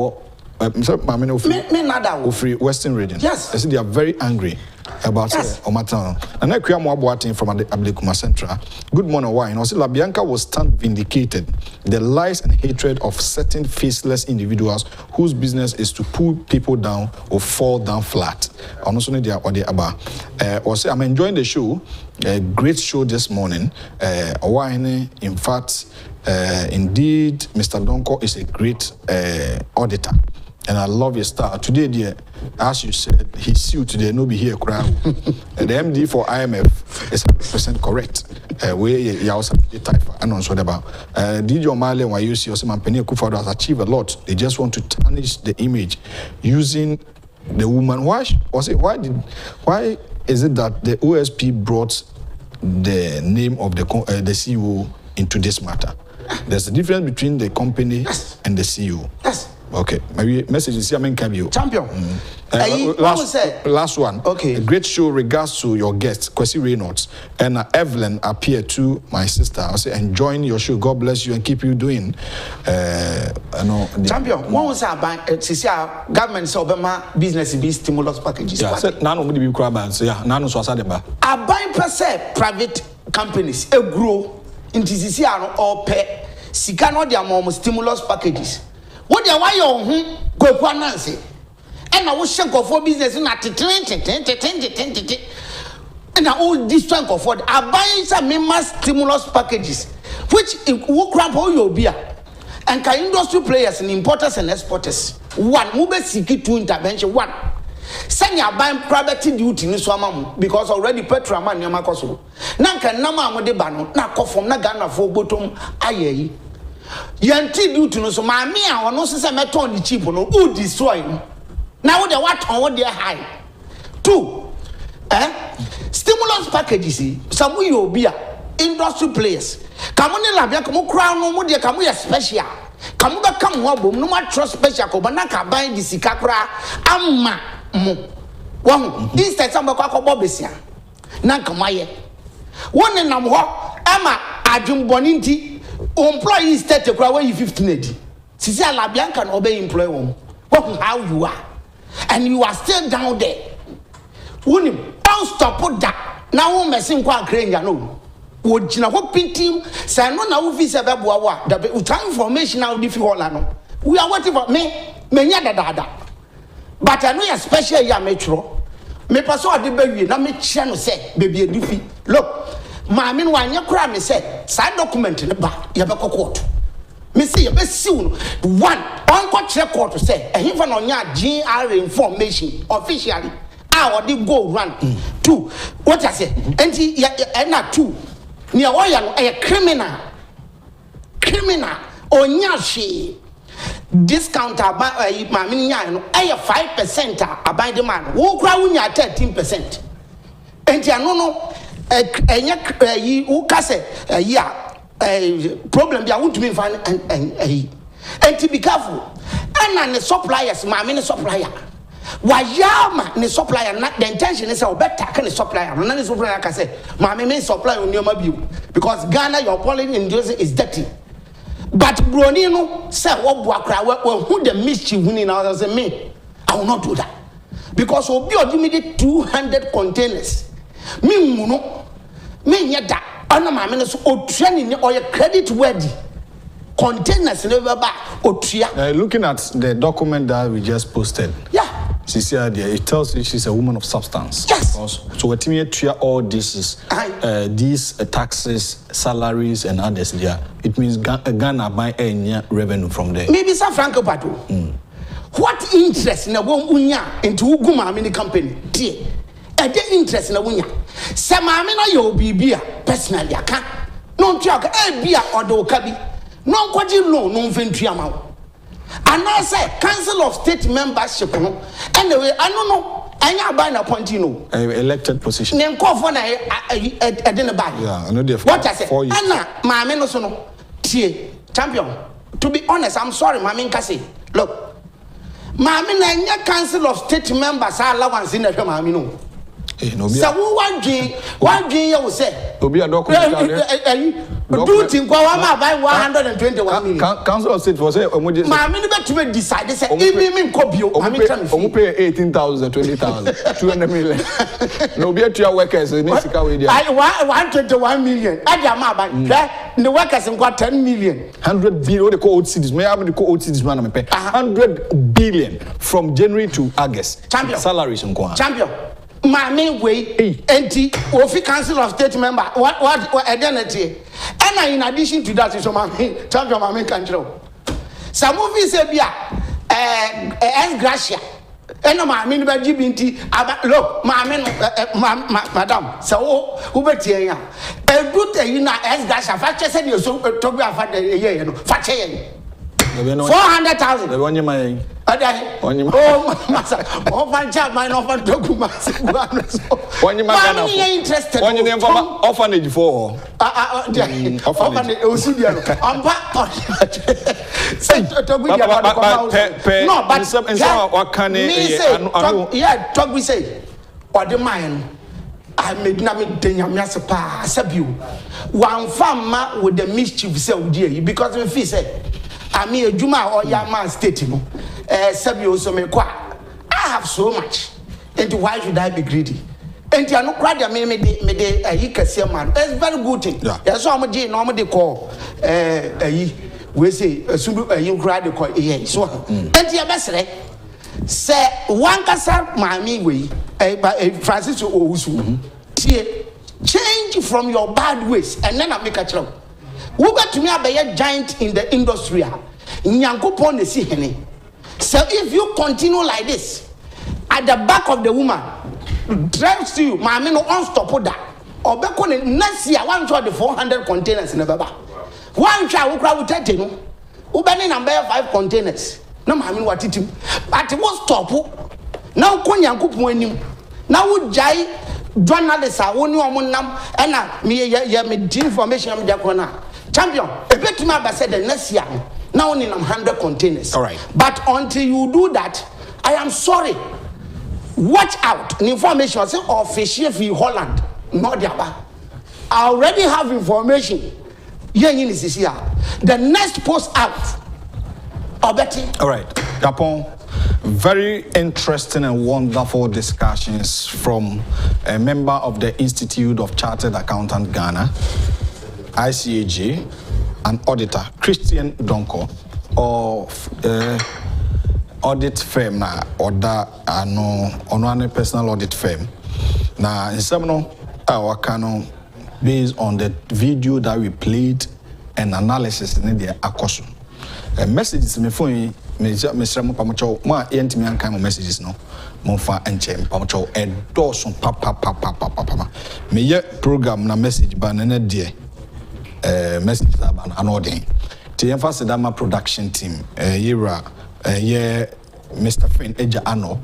A: Western region.
C: Yes.
A: I said they are very angry about Omatan. And I create more boating from Ablekuma Central. Good morning, wine. Also, La Bianca will stand vindicated. The lies and hatred of certain faceless individuals whose business is to pull people down or fall down flat. Also, I'm enjoying the show. A great show this morning. In fact, indeed, Mr. Donkor is a great auditor. And I love your style. Today, dear, as you said, he's sued today, no be here crowd. The MD for IMF is 100% correct. We also type announce what about. DJ O'Malley, why you see us, akufo-addo has achieved a lot. They just want to tarnish the image using the woman. Why is it that the OSP brought the name of the CEO into this matter? There's a difference between the company and the CEO.
C: Yes.
A: Okay, maybe message is champion. Last one.
C: Okay.
A: A great show. Regards to your guest, Kwesi Reynolds and Evelyn appear to my sister. I say enjoying your show. God bless you and keep you doing.
C: Champion. What was about government so Obama business be stimulus packages?
A: Yeah, said none of be crab. So yeah, none was sadeba.
C: A buying per se private companies a grow into CCR or pay. Sika no dia more stimulus packages. What they why you go for Nancy? And I was shank for business in at and all this chunk of what are buying some mass stimulus packages, which will cramp all your beer and can industry players and importers and exporters. One move seek to intervention. One send your buying private duty in Swamam because already Petraman Yamakoso. Nanka Nama Modebano, na from Nagana for bottom aye. yanti do to no so maame a ono so se meton the cheap no who destroy no now the what on what they high 2 stimulus packages some we obi a industry players kamu ne labia kamu kra no mo de kamu ya special kamu be kam ho abom no ma trust special ko bana ka ban di sika kra amma mo wo instead some be kwa besia na nkamaye woni nam ho ama adwumboni nti employee state kra we 15 sisi ala Bianca no be employ wo how you are and you are still down there woni don't stop that now wo mesin kwa krenya no wo gina ho pintim say no na wo fi se beboa wo a the information now di fi hola no we are waiting for me nya dada but I know your special ya metro me paso ade bawie na me kye no say baby edifi look maame no anya kura me say sa document ne ba ye be court me say ye be siw no one on ko kire court say ehimfa no nya GR information officially or they go run 2 what I say enti na 2 near oya no a criminal onya she discount about maame nya no 5% about the man wo kra wunya 13% enti ano no enya yi wo ka say problem bia won't me find enti be careful and the suppliers maame ne supplier wayama ne supplier na the intention is better can the supplier na the supplier can say maame me supply on your bill because Ghana your polling industry is dirty but broni no say wo boakra who the mischief who now say me I will not do that because obi odimidi 200 containers me muno me nyeda ana maame no so otua ni oye credit worthy containers never back otua
A: looking at the document that we just posted it tells you she's a woman of substance.
C: Yes.
A: So what you all this is these taxes, salaries, and others there. It means Ghana buy any revenue from there.
C: Maybe San Franco Pato. What interest in a woman into Uguma mini company? Dear, a day interest in a woman. Some amina yo be personally. I can't. No joke. Beer or do kabi. No kwaji no venture amount. And I say Council of State membership no anyway I don't know anya ban appointee no
A: elected position
C: nem call for na I didn't buy
A: I know the
C: what I say Anna maame no so no tie champion to be honest I'm sorry maame nka say look maame na anya Council of State members allowance in the maame no
A: no be
C: so one dream you say
A: to be a document
C: do think wa ma buy 121 million
A: Council of State for say
C: maame no bet to decide say even me nkobio maame tell me
A: omo pay 18,000 20,000 200 million no be to your workers in Sika we there
C: 121 million adia ma buy the workers in 10 million
A: 100 billion they call old cities may have the call old cities man pay 100 billion from January to August
C: champion
A: salaries nko
C: champion maame way enti ofi Council of State member what identity and in addition to that so maame champion maame kan kire some movie say bia es gracia eno maame no ba gibinti look maame no madam so who betie ya eduta yi na es gracia fa che say the so to be afa de ye no fa che ye 400,000
A: the one my
C: oh masa o fan cha my no fan documents
A: one you man
C: interested
A: one you orphanage for
C: orphanage o si dia no ampa say to be dia no but
A: some what can
C: yeah talk we say or the man I made na me denyamia se pa sabiu wan fama with the mischief say odi because we feel say I mean, Juma or Yaman State, no. Sabio so me qua. I have so much. And why should I be greedy? And you are not quite a me a man. That's very good thing. That's how much normally call we say you cry the call. So, and your best say one casa, my way, Francis Owusu. Change from your bad ways, and then I make a trouble. Who got to me a giant in the industry? Nyankopon the see hene. So if you continue like this, at the back of the woman drives to you, maame no unstop that. Or back on next year, one shot the 400 containers in the baba. one shall we crowd 30 no ubani number 5 containers na ma what it but what stop now konyankopon anim now wo jai journalists are woni omonam na me information am jakona champion e betuma ba said the next year now only 100 containers.
A: All right.
C: But until you do that, I am sorry. Watch out. The information was official for Holland, not Java. I already have information. The next post out.
A: All right. Agyapong, very interesting and wonderful discussions from a member of the Institute of Chartered Accountants Ghana, ICAG, an auditor, Christian Donkor, of audit firm na order no personal audit firm. Na in some our canon based on the video that we played and analysis in the akoso. Messages me phone me sremo pamocho ma yentimi ankan mo messages no mo fa enchem pamocho endoso papa me ye program na message ba na de message that ban anodin to emphasize that my production team yera Mr. Finn Agyapong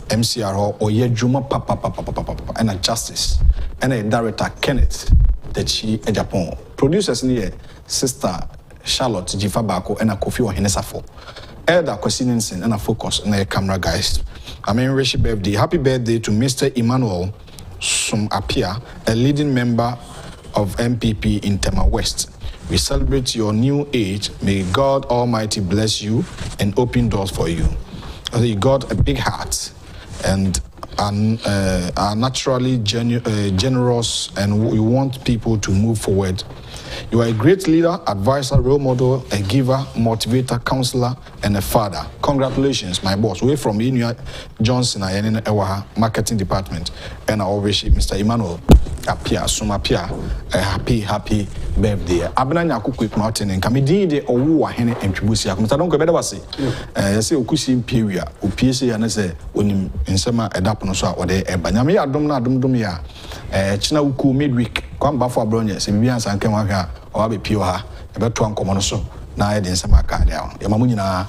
A: MCR or ye Juma papa and a justice and a director Kenneth Agyapong producers near sister Charlotte Jifabako and a akufo-addo elder Kwasinensen and a focus on the camera guys. I mean happy birthday to Mr. Emmanuel Sumapia, a leading member of MPP in Tema West. We celebrate your new age. May God Almighty bless you and open doors for you. You got a big heart and are naturally generous, and we want people to move forward. You are a great leader, advisor, role model, a giver, motivator, counselor, and a father. Congratulations, my boss. We're from Inuit Johnson, marketing department, and I always Mr. Emmanuel Sumapia, a happy birthday. Abena quick mountain and Kamidi de Owa Hene and Tribusia. Mr. Donkor better was I say Okusi Imperial, UPC, and I say when in summer adaponosa or the Banyami Adomna China Uku midweek, come back for Bronya, Sibians and Kemaka, or Abi Pioha, about 2 common so. Now I didn't say my car down. Yamamuna.